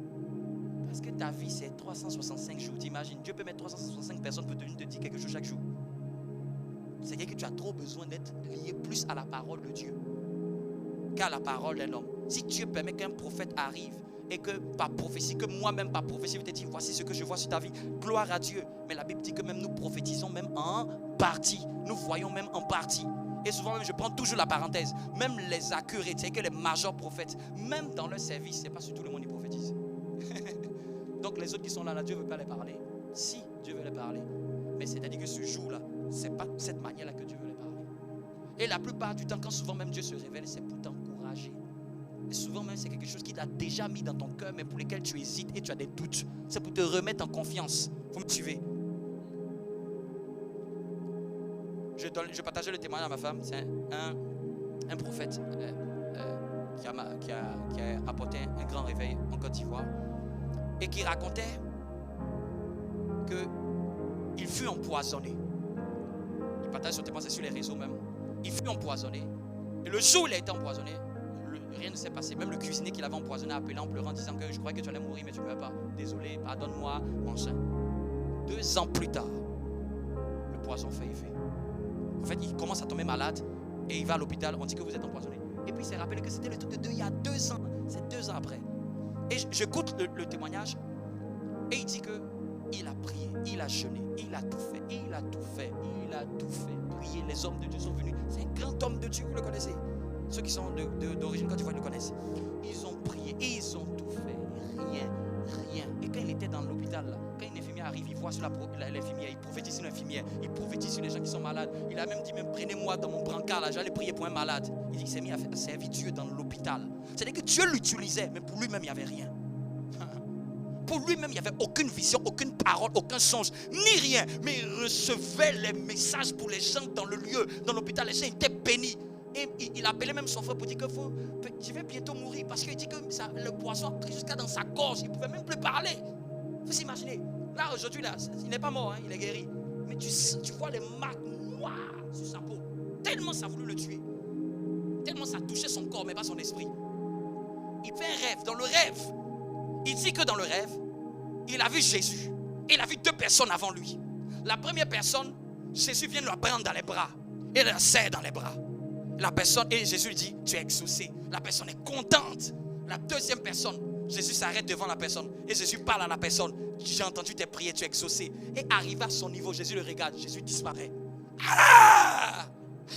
Parce que ta vie c'est 365 jours. T'imagines, Dieu peut mettre 365 personnes pour te dire quelque chose chaque jour. C'est-à-dire que tu as trop besoin d'être lié plus à la parole de Dieu qu'à la parole d'un homme. Si Dieu permet qu'un prophète arrive et que par prophétie, que moi-même par prophétie, je te dis voici ce que je vois sur ta vie, gloire à Dieu. Mais la Bible dit que même nous prophétisons même en partie. Nous voyons même en partie. Et souvent même je prends toujours la parenthèse. Même les accurés, c'est que les majeurs prophètes, même dans leur service, c'est pas sur tout le monde qui prophétise. Donc les autres qui sont là, Dieu ne veut pas les parler. Si, Dieu veut les parler. Mais c'est-à-dire que ce jour-là, ce n'est pas de cette manière-là que Dieu veut les parler. Et la plupart du temps, quand souvent même Dieu se révèle, c'est pour t'encourager. Et souvent même, c'est quelque chose qu'il a déjà mis dans ton cœur, mais pour lequel tu hésites et tu as des doutes. C'est pour te remettre en confiance. Vous me suivez? Je partageais le témoignage à ma femme. C'est un prophète qui a apporté un grand réveil en Côte d'Ivoire. Et qui racontait qu'il fut empoisonné. Il partage son témoignage sur les réseaux même. Il fut empoisonné. Et le jour où il a été empoisonné, rien ne s'est passé. Même le cuisinier qui l'avait empoisonné a appelé en pleurant, disant que je croyais que tu allais mourir, mais tu ne meurs pas. Désolé, pardonne-moi, mon sein. 2 ans plus tard, le poison fait effet. En fait, il commence à tomber malade et il va à l'hôpital. On dit que vous êtes empoisonné. Et puis il s'est rappelé que c'était le truc de il y a 2 ans. C'est 2 ans après. Et j'écoute le témoignage. Et il dit qu'il a prié, il a jeûné, il a tout fait, il a tout fait, il a tout fait. Prier, les hommes de Dieu sont venus. C'est un grand homme de Dieu, vous le connaissez. Ceux qui sont d'origine Côte d'Ivoire le connaissent. Ils ont prié, ils ont tout fait. Rien. Et quand il était dans l'hôpital, là, quand une infirmière arrive, il voit sur l'infirmière, il prophétise sur l'infirmière, il prophétise sur les gens qui sont malades. Il a même dit, même prenez-moi dans mon brancard, là, j'allais prier pour un malade. Il dit qu'il s'est mis à servir Dieu dans l'hôpital. C'est-à-dire que Dieu l'utilisait, mais pour lui-même, il n'y avait rien. Pour lui-même, il n'y avait aucune vision, aucune parole, aucun songe, ni rien. Mais il recevait les messages pour les gens dans le lieu, dans l'hôpital. Les gens étaient bénis. Et il appelait même son frère pour dire que je vais bientôt mourir. Parce qu'il dit que le poisson a pris jusqu'à dans sa gorge. Il ne pouvait même plus parler. Il faut s'imaginer. Là, aujourd'hui, là, il n'est pas mort, hein, il est guéri. Mais tu vois les marques noires sur sa peau. Tellement ça a voulu le tuer. Tellement ça a touché son corps, mais pas son esprit. Il fait un rêve. Dans le rêve, il dit que dans le rêve, il a vu Jésus. Il a vu 2 personnes avant lui. La première personne, Jésus vient le prendre dans les bras. Il la serre dans les bras. La personne, et Jésus lui dit, tu es exaucé. La personne est contente. La deuxième personne, Jésus s'arrête devant la personne. Et Jésus parle à la personne. J'ai entendu tes prières, tu es exaucé. Et arrivé à son niveau, Jésus le regarde. Jésus disparaît. Ah!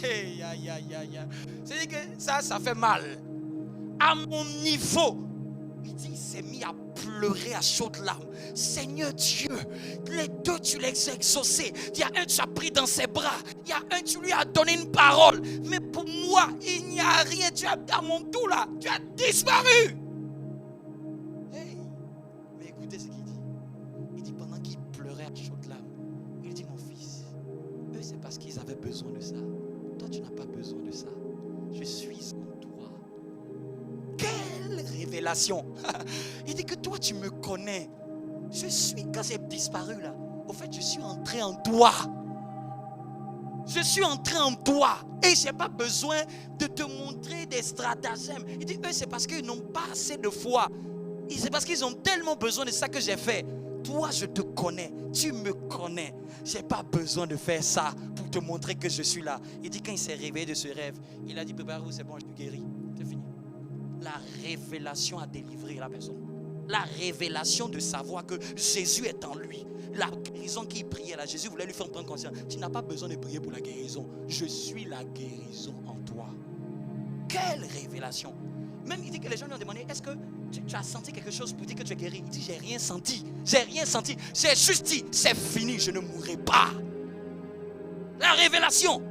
Hey, aïe, aïe, aïe. C'est-à-dire que ça fait mal. À mon niveau. Il dit, il s'est mis à pleurer à chaudes larmes. Seigneur Dieu, les 2 tu les as exaucés. Il y a un tu as pris dans ses bras. Il y a un tu lui as donné une parole. Mais pour moi, il n'y a rien. Tu as à mon tout là, tu as disparu. Hey, mais écoutez ce qu'il dit. Il dit pendant qu'il pleurait à chaudes larmes, il dit mon fils, eux c'est parce qu'ils avaient besoin de ça. Toi tu n'as pas besoin de ça. Je suis en toi. Quelle révélation. Il dit que toi tu me connais. Je suis, quand j'ai disparu là, au fait je suis entré en toi. Je suis entré en toi et je n'ai pas besoin de te montrer des stratagèmes. Il dit, eux, c'est parce qu'ils n'ont pas assez de foi. C'est parce qu'ils ont tellement besoin de ça que j'ai fait. Toi, je te connais, tu me connais. Je n'ai pas besoin de faire ça pour te montrer que je suis là. Il dit, quand il s'est réveillé de ce rêve, il a dit, préparez-vous, c'est bon, je suis guéri. C'est fini. La révélation a délivré la personne. La révélation de savoir que Jésus est en lui. La guérison qu'il priait là, Jésus voulait lui faire prendre conscience. Tu n'as pas besoin de prier pour la guérison. Je suis la guérison en toi. Quelle révélation! Même il dit que les gens lui ont demandé, est-ce que tu as senti quelque chose pour dire que tu es guéri? Il dit, j'ai rien senti. J'ai rien senti. J'ai juste dit, c'est fini, je ne mourrai pas. La révélation.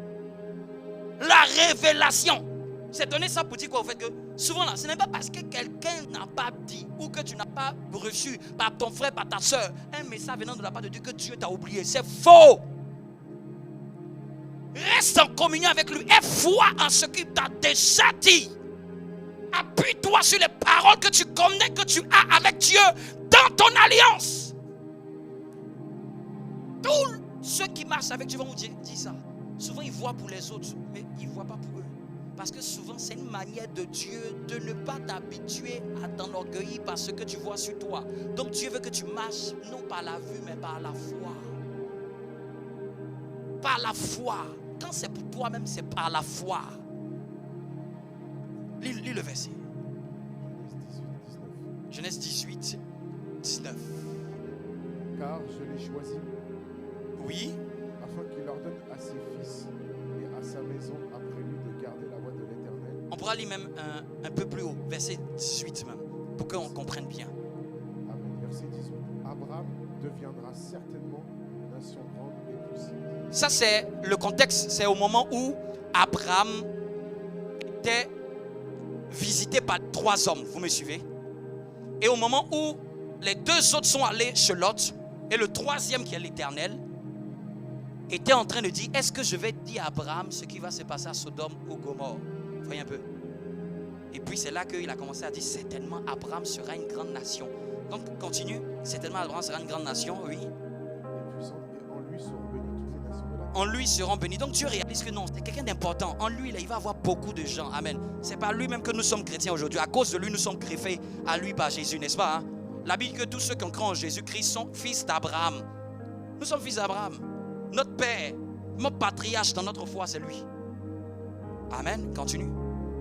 La révélation. C'est donné ça pour dire quoi? Au fait que souvent là, ce n'est pas parce que quelqu'un n'a pas dit ou que tu n'as pas reçu par ton frère, par ta soeur, un message venant de la part de Dieu que Dieu t'a oublié. C'est faux. Reste en communion avec lui. Aie foi en ce qu'il t'a déjà dit. Appuie-toi sur les paroles que tu connais, que tu as avec Dieu dans ton alliance. Tous ceux qui marchent avec Dieu vont vous dire ça. Souvent ils voient pour les autres, mais ils ne voient pas pour eux. Parce que souvent c'est une manière de Dieu de ne pas t'habituer à t'enorgueillir par ce que tu vois sur toi. Donc Dieu veut que tu marches non par la vue mais par la foi. Par la foi. Quand c'est pour toi-même, c'est par la foi. Lis le verset. Genèse 18, 19. Car je l'ai choisi. Oui. Afin qu'il ordonne à ses fils et à sa maison après lui de garder la voie de l'Éternel. On pourra lire même un peu plus haut, verset 18 même, pour qu'on comprenne bien. Amen. Verset 18. Abraham deviendra certainement une nation grande et puissante. Ça c'est le contexte, c'est au moment où Abraham était visité par 3 hommes, vous me suivez? Et au moment où les 2 autres sont allés chez Lot, et le 3e qui est l'Éternel, était en train de dire, est-ce que je vais dire à Abraham ce qui va se passer à Sodome ou Gomorrhe? Voyez un peu. Et puis c'est là qu'il a commencé à dire, certainement Abraham sera une grande nation. Donc continue, certainement Abraham sera une grande nation, oui. Et puissante, et en lui seront bénies toutes les nations de la terre. En lui seront bénis. Donc Dieu réalise que non, c'est quelqu'un d'important. En lui, là, il va avoir beaucoup de gens. Amen. C'est pas lui-même que nous sommes chrétiens aujourd'hui. À cause de lui, nous sommes greffés à lui par Jésus, n'est-ce pas? La Bible dit que tous ceux qui ont cru en Jésus-Christ sont fils d'Abraham. Nous sommes fils d'Abraham. Notre père, notre patriarche dans notre foi, c'est lui. Amen. Continue.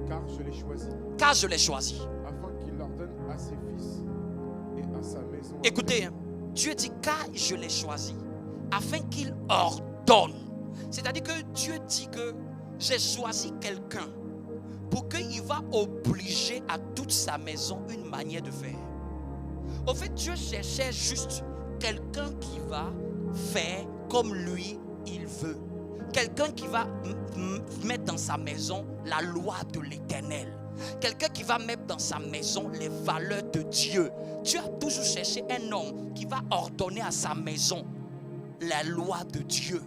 Car je l'ai choisi. Car je l'ai choisi. Afin qu'il ordonne à ses fils et à sa maison. Écoutez, Dieu dit car je l'ai choisi. Afin qu'il ordonne. C'est-à-dire que Dieu dit que j'ai choisi quelqu'un pour qu'il va obliger à toute sa maison une manière de faire. Au fait, Dieu cherchait juste quelqu'un qui va faire comme lui, il veut. Quelqu'un qui va mettre dans sa maison la loi de l'Éternel. Quelqu'un qui va mettre dans sa maison les valeurs de Dieu. Dieu a toujours cherché un homme qui va ordonner à sa maison la loi de Dieu.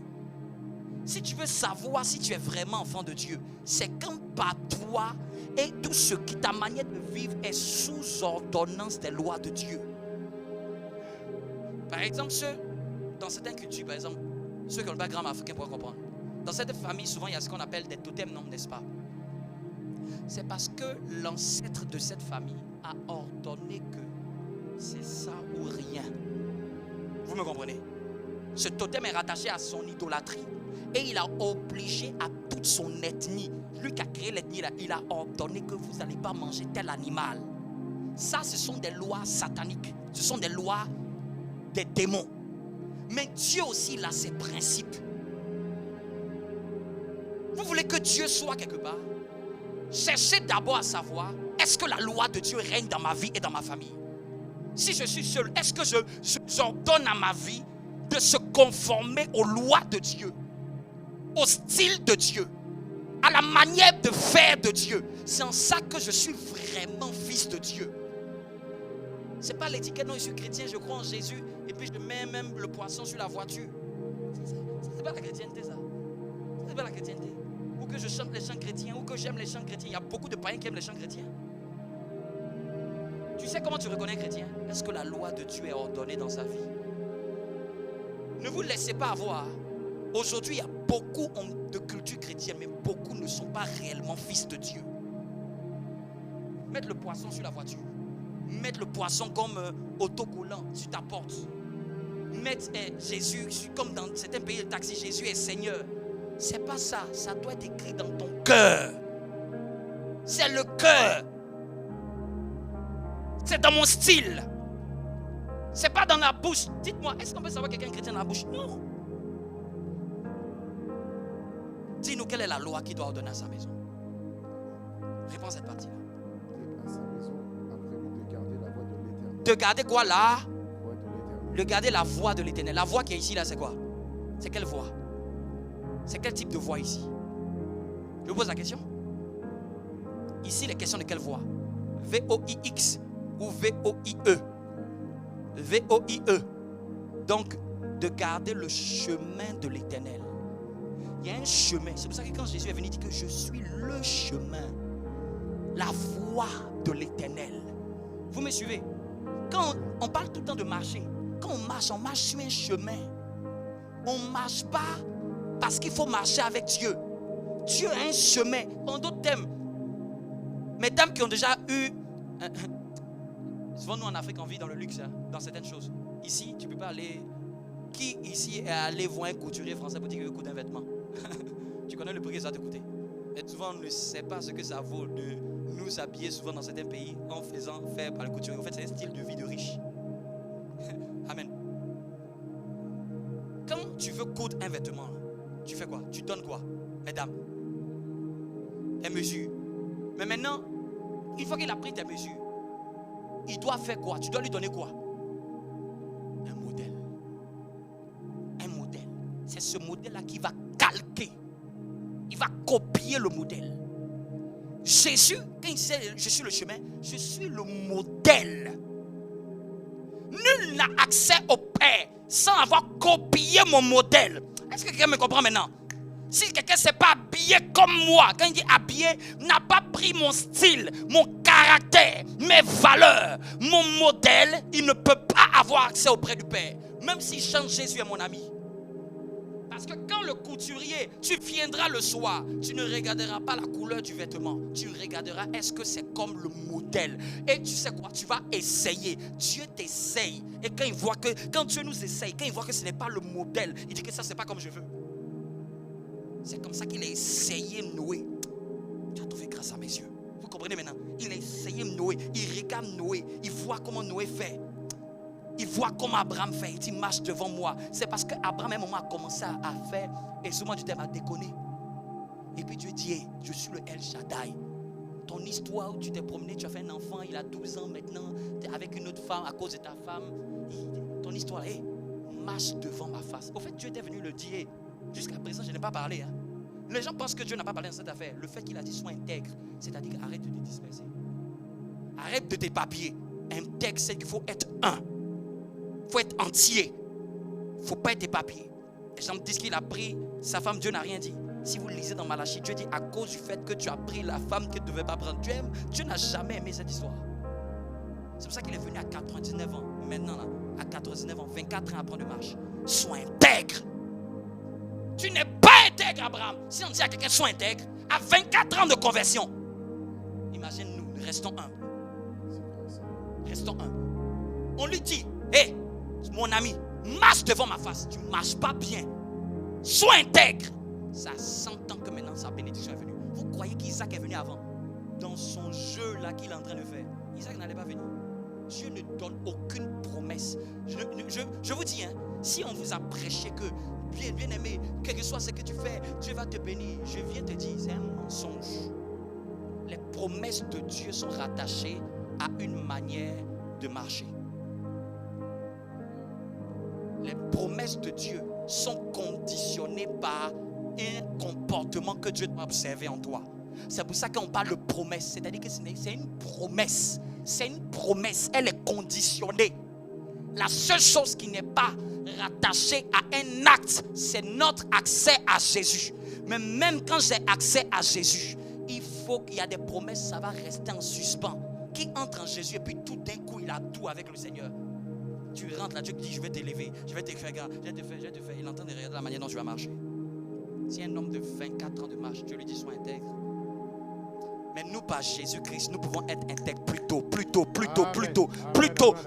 Si tu veux savoir si tu es vraiment enfant de Dieu, c'est quand par toi et tout ce qui ta manière de vivre est sous ordonnance des lois de Dieu. Par exemple, dans certaines cultures, par exemple, ceux qui ont le background africain pourront comprendre. Dans cette famille, souvent, il y a ce qu'on appelle des totems, non, n'est-ce pas? C'est parce que l'ancêtre de cette famille a ordonné que c'est ça ou rien. Vous me comprenez? Ce totem est rattaché à son idolâtrie. Et il a obligé à toute son ethnie, lui qui a créé l'ethnie, il a ordonné que vous n'allez pas manger tel animal. Ça, ce sont des lois sataniques. Ce sont des lois des démons. Mais Dieu aussi, il a ses principes. Vous voulez que Dieu soit quelque part? Cherchez d'abord à savoir, est-ce que la loi de Dieu règne dans ma vie et dans ma famille? Si je suis seul, est-ce que j'ordonne à ma vie de se conformer aux lois de Dieu, au style de Dieu, à la manière de faire de Dieu? C'est en ça que je suis vraiment fils de Dieu. Ce n'est pas l'étiquette, non, je suis chrétien, je crois en Jésus, et puis je mets même le poisson sur la voiture. Ce n'est pas la chrétienté, ça. Ce n'est pas la chrétienté. Ou que je chante les chants chrétiens, ou que j'aime les chants chrétiens. Il y a beaucoup de païens qui aiment les chants chrétiens. Tu sais comment tu reconnais un chrétien? Est-ce que la loi de Dieu est ordonnée dans sa vie? Ne vous laissez pas avoir Aujourd'hui, il y a beaucoup de culture chrétienne, mais beaucoup ne sont pas réellement fils de Dieu. Mettre le poisson sur la voiture. Mettre le poisson comme autocollant sur ta porte. Mettre Jésus, comme dans certains pays de taxi, Jésus est Seigneur. C'est pas ça. Ça doit être écrit dans ton cœur. C'est le cœur. C'est dans mon style. C'est pas dans la bouche. Dites-moi, est-ce qu'on peut savoir quelqu'un chrétien dans la bouche? Non. Dis-nous quelle est la loi qui doit ordonner à sa maison. Réponds à cette partie-là. À sa maison, après lui, de garder la voie de l'Éternel. De garder quoi là? Voie de l'Éternel. De garder la voix de l'Éternel. La voix qui est ici là, c'est quoi? C'est quelle voix? C'est quel type de voix ici? Je vous pose la question. Ici, les questions de quelle voix? V-O-I-X ou V-O-I-E? V-O-I-E. Donc, de garder le chemin de l'Éternel. Il y a un chemin. C'est pour ça que quand Jésus est venu, il dit que je suis le chemin, la voie de l'Éternel. Vous me suivez? Quand on parle tout le temps de marcher, quand on marche sur un chemin. On ne marche pas parce qu'il faut marcher avec Dieu. Dieu a un chemin. En d'autres termes, mesdames qui ont déjà eu... Souvent nous en Afrique on vit dans le luxe, hein, dans certaines choses. Ici, tu ne peux pas aller... Qui ici est allé voir un couturier français pour dire qu'il veut coûter un vêtement? Tu connais le prix que ça te coûter. Et souvent on ne sait pas ce que ça vaut de nous habiller souvent dans certains pays en faisant faire par le couturier. En fait, c'est un style de vie de riche. Amen. Quand tu veux coudre un vêtement, tu fais quoi? Tu donnes quoi? Mesdames, elle mesure. Mais maintenant, une fois qu'il a pris tes mesures, il doit faire quoi? Tu dois lui donner quoi? Un modèle. Un modèle. C'est ce modèle-là qui va calquer. Il va copier le modèle. Jésus, quand il dit je suis le chemin, je suis le modèle. Nul n'a accès au Père sans avoir copié mon modèle. Est-ce que quelqu'un me comprend maintenant? Si quelqu'un ne s'est pas habillé comme moi, quand il dit habillé, n'a pas pris mon style, mon caractère, mes valeurs, mon modèle, il ne peut pas avoir accès auprès du Père. Même s'il chante Jésus est mon ami. Parce que quand le couturier, tu viendras le soir, tu ne regarderas pas la couleur du vêtement. Tu regarderas est-ce que c'est comme le modèle. Et tu sais quoi? Tu vas essayer. Dieu t'essaye. Et quand il voit que, quand Dieu nous essaye, quand il voit que ce n'est pas le modèle, il dit que ça c'est pas comme je veux. C'est comme ça qu'il a essayé Noé. Tu as trouvé grâce à mes yeux. Vous comprenez maintenant? Il a essayé Noé. Il regarde Noé. Il voit comment Noé fait. Il voit comment Abraham fait. Il dit marche devant moi. C'est parce qu'Abraham à un moment a commencé à faire, et souvent du terme à déconner. Et puis Dieu dit hey, je suis le El Shaddai. Ton histoire où tu t'es promené, tu as fait un enfant, il a 12 ans maintenant, tu es avec une autre femme à cause de ta femme. Ton histoire, hey, marche devant ma face. Au fait, Dieu était venu le dire. Hey, jusqu'à présent, je n'ai pas parlé. Hein. Les gens pensent que Dieu n'a pas parlé dans cette affaire. Le fait qu'il a dit sois intègre, c'est-à-dire arrête de te disperser. Arrête de tes papiers. Intègre, c'est qu'il faut être un. Il faut être entier. Il ne faut pas être tes papiers. Les gens me disent qu'il a pris sa femme, Dieu n'a rien dit. Si vous lisez dans Malachie, Dieu dit à cause du fait que tu as pris la femme que tu ne devais pas prendre. Dieu n'a jamais aimé cette histoire. C'est pour ça qu'il est venu à 99 ans. Maintenant, là, à 99 ans, 24 ans après de marche. Sois intègre. Tu n'es pas intègre, Abraham. Si on dit à quelqu'un sois intègre, à 24 ans de conversion, imagine-nous, restons humbles. Restons humbles. On lui dit, hé, mon ami, marche devant ma face. Tu ne marches pas bien. Sois intègre. Ça a 100 ans que maintenant sa bénédiction est venue. Vous croyez qu'Isaac est venu avant? Dans son jeu là qu'il est en train de faire, Isaac n'allait pas venir. Dieu ne donne aucune promesse. Je vous dis, hein, si on vous a prêché que bien aimé, quel que soit ce que tu fais, Dieu va te bénir. Je viens te dire, c'est un mensonge. Les promesses de Dieu sont rattachées à une manière de marcher. Les promesses de Dieu sont conditionnées par un comportement que Dieu doit observer en toi. C'est pour ça qu'on parle de promesse. C'est-à-dire que c'est une promesse. C'est une promesse. Elle est conditionnée. La seule chose qui n'est pas rattachée à un acte, c'est notre accès à Jésus. Mais même quand j'ai accès à Jésus, il faut qu'il y a des promesses, ça va rester en suspens. Qui entre en Jésus et puis tout d'un coup, il a tout avec le Seigneur. tu rentres là, Dieu te dit, je vais t'élever, je vais te faire, je vais te faire. Il entend derrière la manière dont tu vas marcher. Si un homme de 24 ans de marche, Dieu lui dit, sois intègre. Mais nous, par Jésus-Christ, nous pouvons être intègres plus tôt.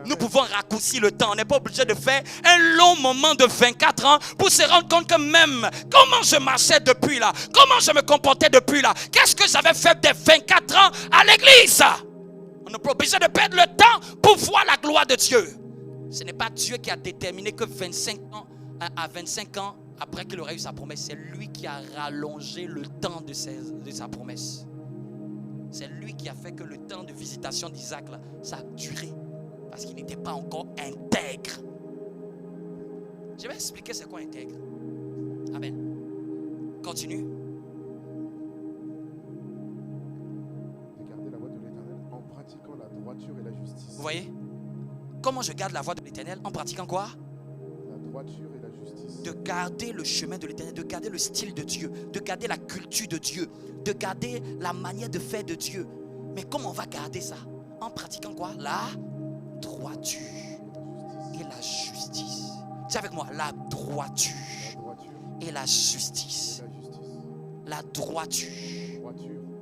Nous pouvons raccourcir le temps. On n'est pas obligé de faire un long moment de 24 ans pour se rendre compte que même comment je marchais depuis là, comment je me comportais depuis là, qu'est-ce que j'avais fait des 24 ans à l'église. On n'est pas obligé de perdre le temps pour voir la gloire de Dieu. Ce n'est pas Dieu qui a déterminé que 25 ans, à 25 ans, après qu'il aurait eu sa promesse, c'est lui qui a rallongé le temps de sa promesse. C'est lui qui a fait que le temps de visitation d'Isaac, là, ça a duré. Parce qu'il n'était pas encore intègre. Je vais expliquer c'est quoi intègre. Amen. Continue. Garder la voie de l'Éternel en pratiquant la droiture et la justice. Vous voyez? Comment je garde la voie de l'Éternel? En pratiquant quoi? La droiture et la justice. De garder le chemin de l'Éternel, de garder le style de Dieu, de garder la culture de Dieu, de garder la manière de faire de Dieu. Mais comment on va garder ça? En pratiquant quoi? La droiture et la justice. Dis avec moi, la droiture et la justice. La droiture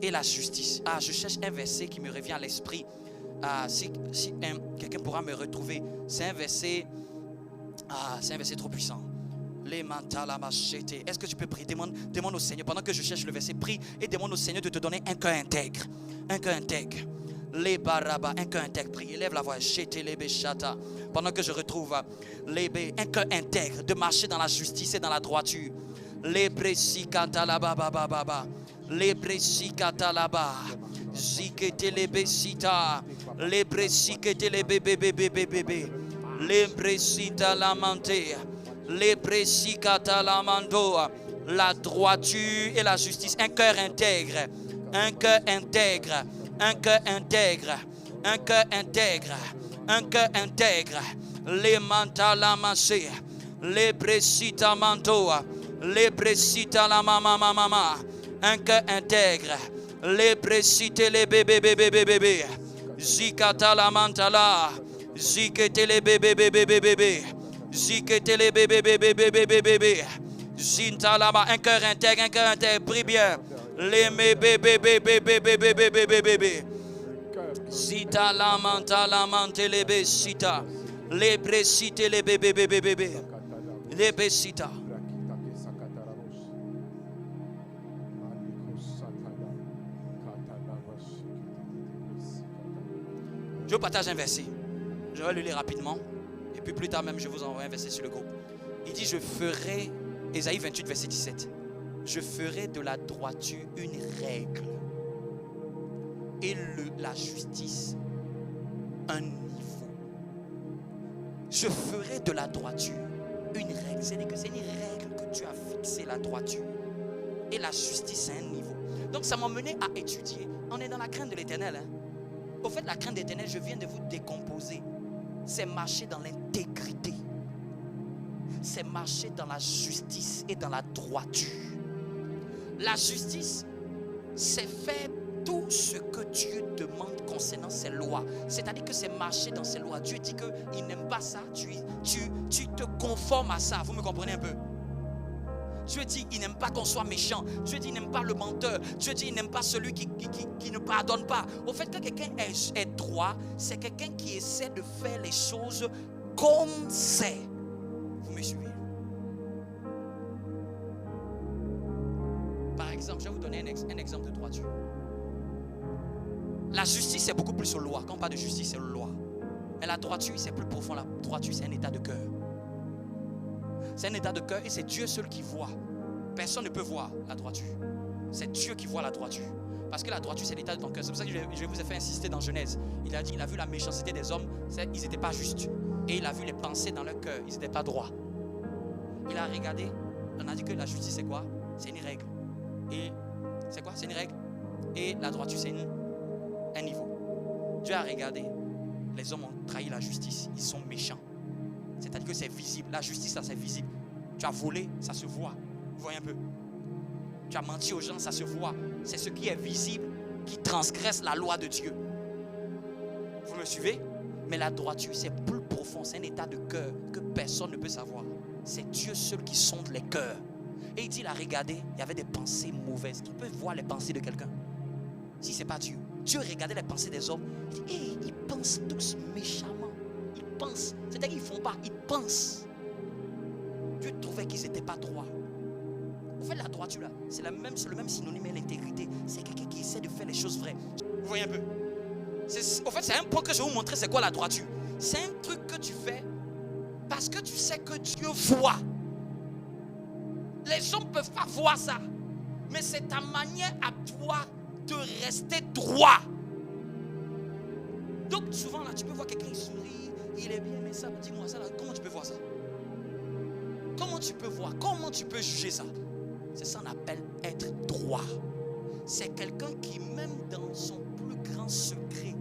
et la justice. Ah, je cherche un verset qui me revient à l'esprit. Si quelqu'un pourra me retrouver, c'est un verset trop puissant. Est-ce que tu peux prier? Demande au Seigneur, pendant que je cherche le verset, prie et demande au Seigneur de te donner un cœur intègre. Un cœur intègre. Les barabas, un cœur intègre. Prie, élève la voix. Pendant que je retrouve un cœur intègre, de marcher dans la justice et dans la droiture. Les bresi katalaba baba. Les bresi katalaba. Zikete les besita. Les bresi kete les bébé. Les bresi talamante. Les bresi katalamando. La droiture et la justice. Un cœur intègre. Un cœur intègre. Un cœur intègre, un cœur intègre, un cœur intègre. Les mantalamassés, les bresita mantoa, les bresita la mama. Un cœur intègre, les bresita les bébé. Zikata la mantala, zikete les bébé. Zikete les bébé. Zintalama, un cœur intègre, prie bien. Les bébé. Zita la mante les besita. Les bresite les bébé. Les besita. Je partage un verset. Je vais le lire rapidement. Et puis plus tard même, je vous envoie un verset sur le groupe. Il dit, je ferai, Ésaïe 28, verset 17. Je ferai de la droiture une règle et la justice un niveau. Je ferai de la droiture une règle. C'est-à-dire que c'est une règle que tu as fixée, la droiture. Et la justice, c'est un niveau. Donc ça m'a mené à étudier. On est dans la crainte de l'Éternel. Au fait, la crainte de l'Éternel, je viens de vous décomposer. C'est marcher dans l'intégrité. C'est marcher dans la justice et dans la droiture. La justice, c'est faire tout ce que Dieu demande concernant ses lois. C'est-à-dire que c'est marcher dans ses lois. Dieu dit qu'il n'aime pas ça. Tu te conformes à ça. Vous me comprenez un peu? Dieu dit qu'il n'aime pas qu'on soit méchant. Dieu dit qu'il n'aime pas le menteur. Dieu dit qu'il n'aime pas celui qui ne pardonne pas. Au fait, quand quelqu'un est droit, c'est quelqu'un qui essaie de faire les choses comme c'est. Vous me suivez? Par exemple, je vais vous donner un exemple de droiture. La justice, c'est beaucoup plus sur loi. Quand on parle de justice, c'est la loi. Mais la droiture, c'est plus profond. La droiture, c'est un état de cœur. C'est un état de cœur et c'est Dieu seul qui voit. Personne ne peut voir la droiture. C'est Dieu qui voit la droiture. Parce que la droiture, c'est l'état de ton cœur. C'est pour ça que je vous ai fait insister dans Genèse. Il a dit, il a vu la méchanceté des hommes. Ils n'étaient pas justes. Et il a vu les pensées dans leur cœur. Ils n'étaient pas droits. Il a regardé. On a dit que la justice, c'est quoi? C'est une règle. Et c'est quoi? C'est une règle. Et la droiture, c'est un niveau. Dieu a regardé. Les hommes ont trahi la justice. Ils sont méchants. C'est-à-dire que c'est visible. La justice, ça, c'est visible. Tu as volé, ça se voit. Vous voyez un peu? Tu as menti aux gens, ça se voit. C'est ce qui est visible qui transgresse la loi de Dieu. Vous me suivez? Mais la droiture, c'est plus profond. profond, c'est un état de cœur que personne ne peut savoir. C'est Dieu seul qui sonde les cœurs. Et il dit, il a regardé, il y avait des pensées mauvaises. Qui peut voir les pensées de quelqu'un? Si ce n'est pas Dieu. Dieu regardait les pensées des hommes. Il dit, hey, ils pensent tous méchamment. Ils pensent. C'est-à-dire qu'ils ne font pas, ils pensent. Dieu trouvait qu'ils n'étaient pas droits. En fait, la droiture, là, c'est le même synonyme à l'intégrité. C'est quelqu'un qui essaie de faire les choses vraies. Vous voyez un peu? En fait, c'est un point que je vais vous montrer, c'est quoi la droiture. C'est un truc que tu fais parce que tu sais que Dieu voit. Les hommes ne peuvent pas voir ça. Mais c'est ta manière à toi de rester droit. Donc souvent là, tu peux voir quelqu'un qui sourit, il est bien, mais ça, dis-moi ça là, comment tu peux voir ça? Comment tu peux voir? Comment tu peux juger ça? C'est ça qu'on appelle être droit. C'est quelqu'un qui, même dans son plus grand secret,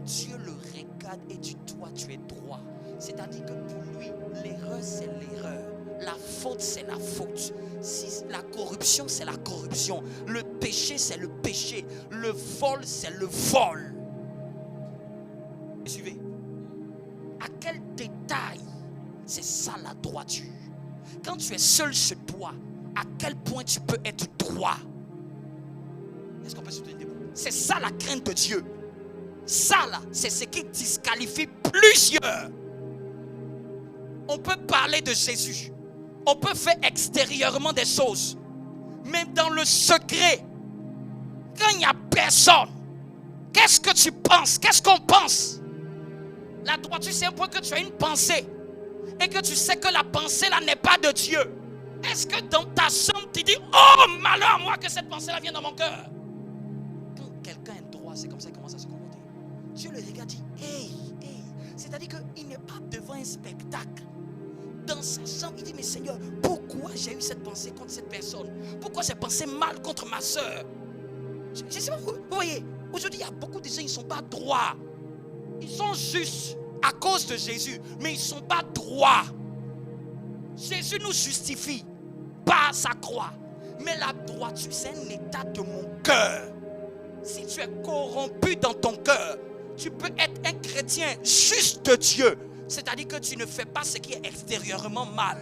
Dieu le regarde et dit, toi tu es droit. C'est-à-dire que pour lui, l'erreur c'est l'erreur. La faute c'est la faute. Si la corruption c'est la corruption. Le péché c'est le péché. Le vol c'est le vol. Suivez. À quel détail? C'est ça la droiture. Quand tu es seul chez toi, à quel point tu peux être droit? Est-ce qu'on peut se donner des mots? C'est ça la crainte de Dieu. Ça là, c'est ce qui disqualifie plusieurs. On peut parler de Jésus. On peut faire extérieurement des choses. Mais dans le secret, quand il n'y a personne, qu'est-ce que tu penses? Qu'est-ce qu'on pense? La droiture, c'est un point que tu as une pensée. Et que tu sais que la pensée là n'est pas de Dieu. Est-ce que dans ta chambre, tu dis, oh malheur à moi que cette pensée là vienne dans mon cœur? Quand quelqu'un est droit, c'est comme ça qu'il commence à se comporter. Dieu le regarde et dit, hey. C'est-à-dire qu'il n'est pas devant un spectacle. Dans sa chambre, il dit, mais Seigneur, pourquoi j'ai eu cette pensée contre cette personne? Pourquoi j'ai pensé mal contre ma soeur? Je ne sais pas, vous voyez, aujourd'hui, il y a beaucoup de gens, ils ne sont pas droits. Ils sont justes à cause de Jésus, mais ils ne sont pas droits. Jésus nous justifie par sa croix. Mais la droiture, c'est un état de mon cœur. Si tu es corrompu dans ton cœur, tu peux être un chrétien juste de Dieu. C'est-à-dire que tu ne fais pas ce qui est extérieurement mal.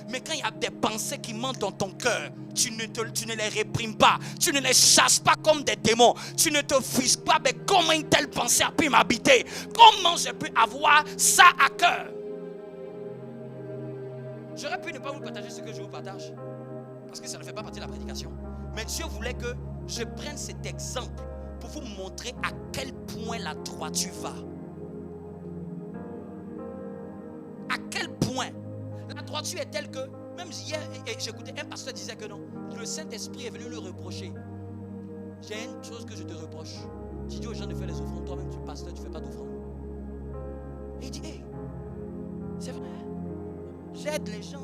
Mais quand il y a des pensées qui mentent dans ton cœur, tu ne les réprimes pas. Tu ne les chasses pas comme des démons. Tu ne te fiches pas. Mais comment une telle pensée a pu m'habiter? Comment j'ai pu avoir ça à cœur? J'aurais pu ne pas vous partager ce que je vous partage. Parce que ça ne fait pas partie de la prédication. Mais Dieu voulait que je prenne cet exemple pour vous montrer à quel point la droiture va. À quel point la droiture est telle que, même hier, j'écoutais un pasteur disait que non, le Saint-Esprit est venu le reprocher. J'ai une chose que je te reproche. Tu dis aux gens de faire les offrandes, toi-même tu es pasteur, tu ne fais pas d'offrandes. Et il dit, hey, c'est vrai, j'aide les gens,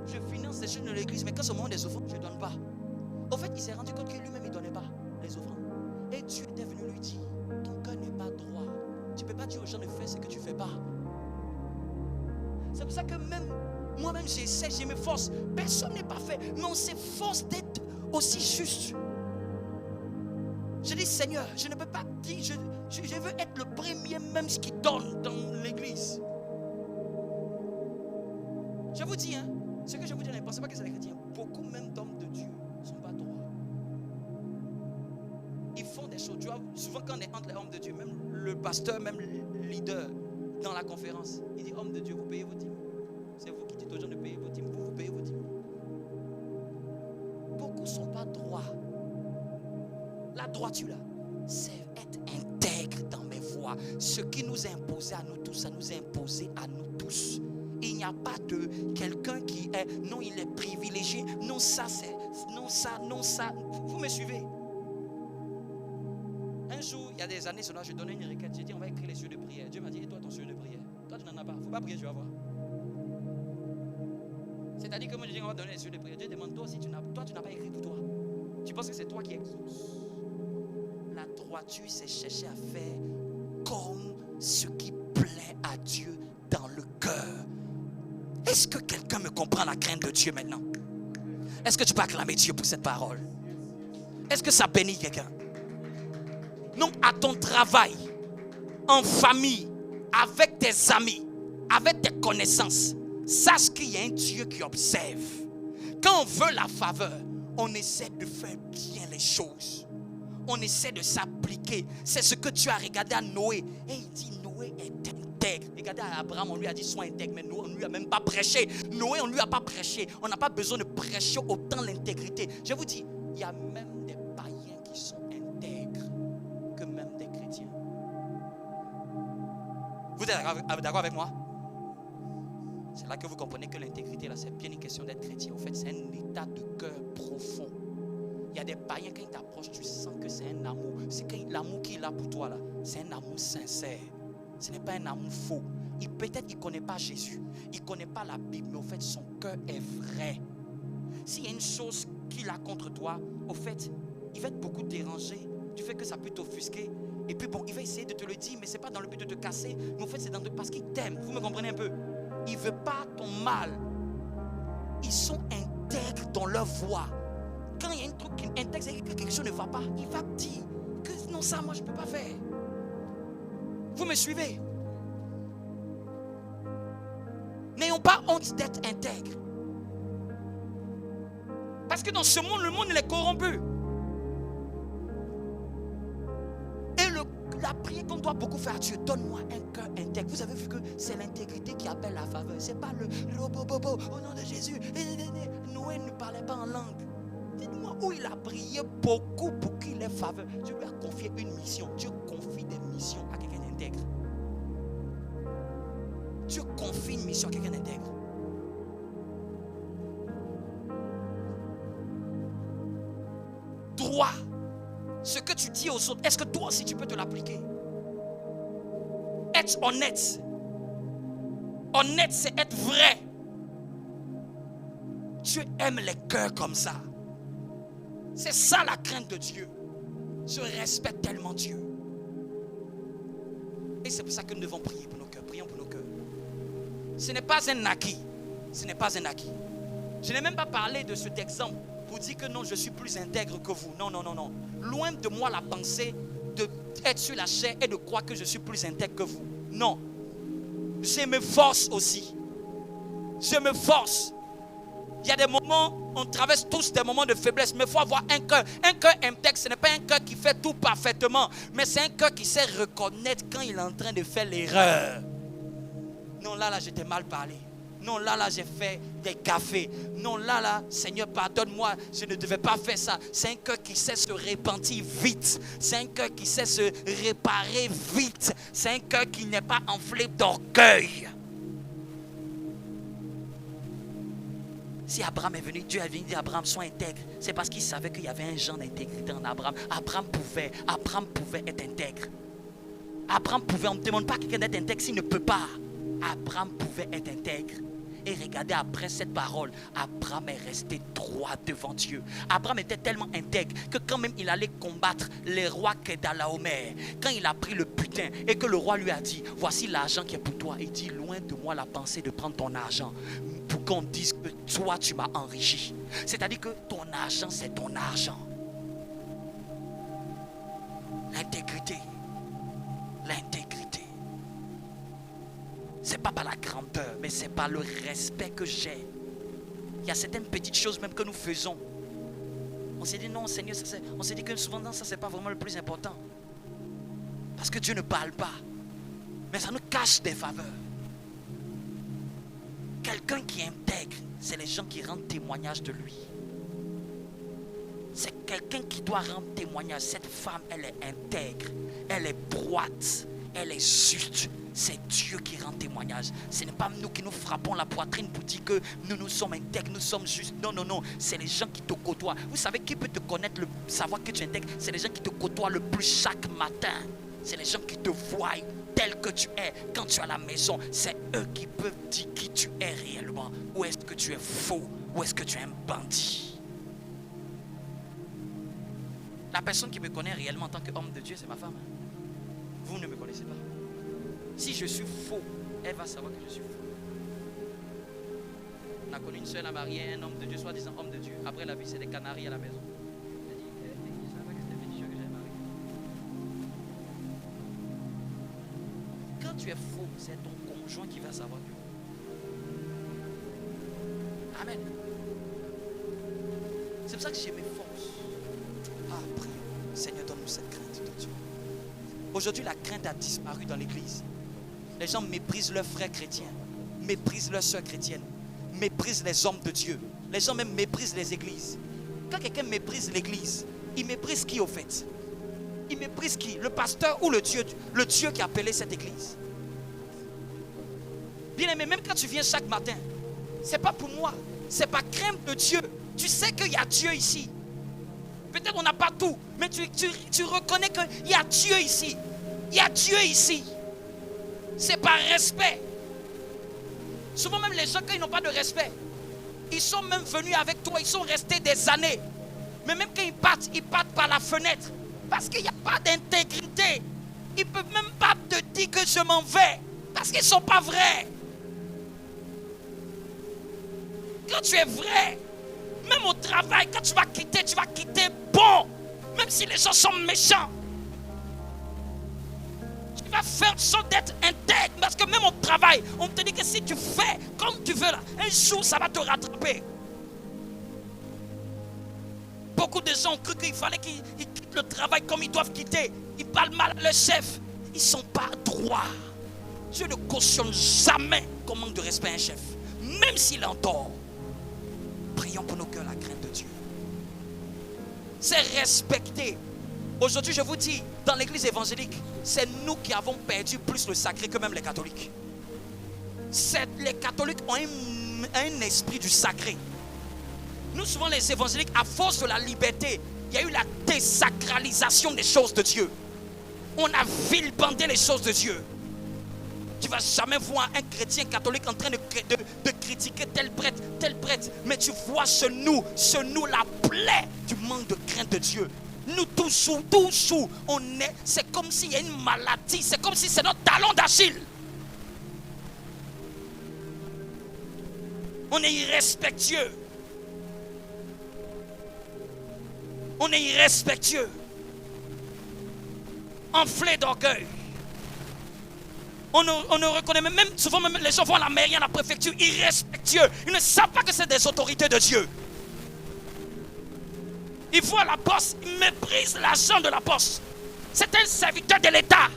je finance les choses de l'église, mais quand c'est au moment des offrandes, je ne donne pas. Au fait, il s'est rendu compte que lui-même, il ne donnait pas les offrandes. Et Dieu était venu lui dire, ton cœur n'est pas droit. Tu ne peux pas dire aux gens de faire ce que tu ne fais pas. C'est pour ça que même moi-même j'essaie, je m'efforce. Personne n'est parfait, mais on s'efforce d'être aussi juste. Je dis Seigneur, je ne peux pas dire, je veux être le premier même qui donne dans l'église. Je vous dis, ce que je vous dis, ne pensez pas que c'est les chrétiens. Beaucoup même d'hommes de Dieu ne sont pas droits. Ils font des choses. Tu vois, souvent quand on est entre les hommes de Dieu, même le pasteur, même le leader dans la conférence, il dit, hommes de Dieu, vous payez vos dîmes. C'est vous qui dites aux gens de payer vos dîmes. Vous payez vos dîmes. Beaucoup ne sont pas droits. La droiture là, c'est être intègre dans mes voies. Ce qui nous est imposé à nous tous, ça nous est imposé à nous tous. Il n'y a pas de quelqu'un qui est, non, il est privilégié, non, ça c'est, non, ça. Vous me suivez? Un jour, il y a des années, je donnais une requête. J'ai dit, on va écrire les yeux de prière. Dieu m'a dit, et toi, ton yeux de prière? Toi, tu n'en as pas. Il ne faut pas prier, tu vas voir. C'est-à-dire que moi, je dis, on va donner les yeux de prière. Dieu demande, toi aussi, tu n'as pas écrit pour toi. Tu penses que c'est toi qui exauces. La droiture, c'est chercher à faire comme ce qui plaît à Dieu dans le cœur. Est-ce que quelqu'un me comprend la crainte de Dieu maintenant? Est-ce que tu peux acclamer Dieu pour cette parole? Est-ce que ça bénit quelqu'un? Non, à ton travail, en famille, avec tes amis, avec tes connaissances, sache qu'il y a un Dieu qui observe. Quand on veut la faveur, on essaie de faire bien les choses. On essaie de s'appliquer. C'est ce que Dieu a regardé à Noé. Et il dit, Noé est intègre. Regardez à Abraham, on lui a dit, sois intègre. Mais Noé, on ne lui a même pas prêché. Noé, on ne lui a pas prêché. On n'a pas besoin de prêcher autant l'intégrité. Je vous dis, il y a même des païens qui sont intègres que même des chrétiens. Vous êtes d'accord avec moi? C'est là que vous comprenez que l'intégrité, là, c'est bien une question d'être chrétien. En fait, c'est un état de cœur profond. Il y a des païens, quand ils t'approchent, tu sens que c'est un amour. C'est que l'amour qu'il a pour toi, là, c'est un amour sincère. Ce n'est pas un amour faux. Peut-être qu'il ne connaît pas Jésus. Il ne connaît pas la Bible, mais au fait, son cœur est vrai. S'il y a une chose qu'il a contre toi, au fait, il va beaucoup te déranger. Du fait que ça peut t'offusquer. Et puis bon, il va essayer de te le dire, mais ce n'est pas dans le but de te casser. Mais au fait, c'est parce qu'il t'aime. Vous me comprenez un peu? Il ne veut pas ton mal. Ils sont intègres dans leur voix. Quand il y a un truc qui intègre, c'est que quelque chose ne va pas, il va te dire que non, ça, moi, je ne peux pas faire. Vous me suivez? N'ayons pas honte d'être intègres. Parce que dans ce monde, le monde il est corrompu. Et la prière qu'on doit beaucoup faire à Dieu, donne-moi un cœur intègre. Vous avez vu que c'est l'intégrité qui appelle la faveur. Ce n'est pas le bobo au nom de Jésus. Noé ne parlait pas en langue. Dites-moi où il a prié beaucoup pour qu'il ait faveur. Dieu lui a confié une mission. Dieu confie des missions à quelqu'un d'intègre. Dieu confie une mission à quelqu'un d'intègre. Droit. Ce que tu dis aux autres, est-ce que toi aussi tu peux te l'appliquer? Être honnête. Honnête, c'est être vrai. Dieu aime les cœurs comme ça. C'est ça la crainte de Dieu. Je respecte tellement Dieu. Et c'est pour ça que nous devons prier pour nos cœurs. Prions pour nos cœurs. Ce n'est pas un acquis. Ce n'est pas un acquis. Je n'ai même pas parlé de cet exemple pour dire que non, je suis plus intègre que vous. Non, non, non, non. Loin de moi la pensée d'être sur la chair et de croire que je suis plus intègre que vous. Non. Je me force aussi. Je me force. Il y a des moments, on traverse tous des moments de faiblesse, mais il faut avoir un cœur. Un cœur intègre, ce n'est pas un cœur qui fait tout parfaitement, mais c'est un cœur qui sait reconnaître quand il est en train de faire l'erreur. Non, là, j'étais mal parlé. Non, là, j'ai fait des cafés. Non, là, Seigneur, pardonne-moi, je ne devais pas faire ça. C'est un cœur qui sait se repentir vite. C'est un cœur qui sait se réparer vite. C'est un cœur qui n'est pas enflé d'orgueil. Si Abraham est venu, Dieu a venu dire à Abraham, sois intègre. C'est parce qu'il savait qu'il y avait un genre d'intégrité en Abraham. Abraham pouvait être intègre. Abraham pouvait, on ne demande pas à quelqu'un d'être intègre s'il ne peut pas. Abraham pouvait être intègre. Et regardez, après cette parole, Abraham est resté droit devant Dieu. Abraham était tellement intègre que quand même il allait combattre les rois Kedalaomer, quand il a pris le butin et que le roi lui a dit, voici l'argent qui est pour toi, il dit, loin de moi la pensée de prendre ton argent pour qu'on dise que toi tu m'as enrichi. C'est-à-dire que ton argent c'est ton argent. L'intégrité. C'est pas par la grandeur, mais c'est par le respect que j'ai. Il y a certaines petites choses même que nous faisons. On s'est dit non, Seigneur, on s'est dit que souvent non, ça c'est pas vraiment le plus important. Parce que Dieu ne parle pas. Mais ça nous cache des faveurs. Quelqu'un qui est intègre, c'est les gens qui rendent témoignage de lui. C'est quelqu'un qui doit rendre témoignage. Cette femme, elle est intègre, elle est droite, elle est juste. C'est Dieu qui rend témoignage. Ce n'est pas nous qui nous frappons la poitrine pour dire que nous sommes intègres, nous sommes justes. Non, non, non. C'est les gens qui te côtoient. Vous savez qui peut te connaître, savoir que tu es intègre? C'est les gens qui te côtoient le plus chaque matin. C'est les gens qui te voient tel que tu es quand tu es à la maison. C'est eux qui peuvent dire qui tu es réellement. Ou est-ce que tu es faux? Ou est-ce que tu es un bandit? La personne qui me connaît réellement en tant qu'homme de Dieu, c'est ma femme. Vous ne me connaissez pas. Si je suis faux, elle va savoir que je suis faux. On a connu une soeur, elle a marié un homme de Dieu, soi-disant homme de Dieu. Après la vie, c'est des canaris à la maison. Elle dit, je ne savais pas que c'était féticheur que j'ai marié. Quand tu es faux, c'est ton conjoint qui va savoir. Amen. C'est pour ça que je m'efforce. Ah, prions. Seigneur, donne-nous cette crainte de Dieu. Aujourd'hui, la crainte a disparu dans l'église. Les gens méprisent leurs frères chrétiens, méprisent leurs soeurs chrétiennes, méprisent les hommes de Dieu. Les gens même méprisent les églises. Quand quelqu'un méprise l'église, il méprise qui au fait? Il méprise qui? Le pasteur ou le Dieu qui a appelé cette église? Bien aimé, même quand tu viens chaque matin, c'est pas pour moi, c'est par crainte de Dieu. Tu sais qu'il y a Dieu ici. Peut-être on n'a pas tout, mais tu reconnais qu'il y a Dieu ici. Il y a Dieu ici. C'est par respect. Souvent même les gens, quand ils n'ont pas de respect, ils sont même venus avec toi, ils sont restés des années. Mais même quand ils partent par la fenêtre. Parce qu'il n'y a pas d'intégrité. Ils ne peuvent même pas te dire que je m'en vais. Parce qu'ils ne sont pas vrais. Quand tu es vrai, même au travail, quand tu vas quitter bon. Même si les gens sont méchants. Tu vas faire en sorte d'être intègre. Parce que même au travail, on te dit que si tu fais comme tu veux, là, un jour ça va te rattraper. Beaucoup de gens ont cru qu'il fallait qu'ils quittent le travail comme ils doivent quitter. Ils parlent mal à leur chef. Ils ne sont pas droits. Dieu ne cautionne jamais qu'on manque de respect à un chef. Même s'il est en tort. Prions pour nos cœurs la crainte de Dieu. C'est respecter. Aujourd'hui, je vous dis, dans l'église évangélique, c'est nous qui avons perdu plus le sacré que même les catholiques. Les catholiques ont un esprit du sacré. Nous, souvent, les évangéliques, à force de la liberté, il y a eu la désacralisation des choses de Dieu. On a vilebandé les choses de Dieu. Tu ne vas jamais voir un chrétien catholique en train de critiquer tel prêtre. Mais tu vois ce nous, la plaie du manque de crainte de Dieu. Nous, toujours, c'est comme s'il y a une maladie, c'est comme si c'est notre talon d'Achille. On est irrespectueux. On est irrespectueux. Enflé d'orgueil. On ne reconnaît même souvent même les gens vont à la mairie, à la préfecture, irrespectueux. Ils ne savent pas que c'est des autorités de Dieu. Ils voient la poste, ils méprisent l'agent de la poste. C'est un serviteur de l'État.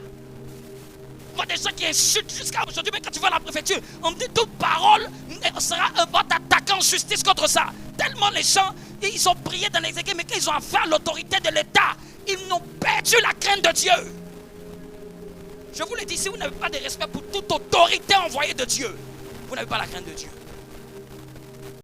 On voit des gens qui insultent jusqu'à aujourd'hui, mais quand tu vas à la préfecture, on me dit toute parole sera un vote attaquant en justice contre ça. Tellement les gens, ils ont prié dans les églises, mais quand ils ont affaire à l'autorité de l'État, ils n'ont perdu la crainte de Dieu. Je vous le dis, si vous n'avez pas de respect pour toute autorité envoyée de Dieu, vous n'avez pas la crainte de Dieu.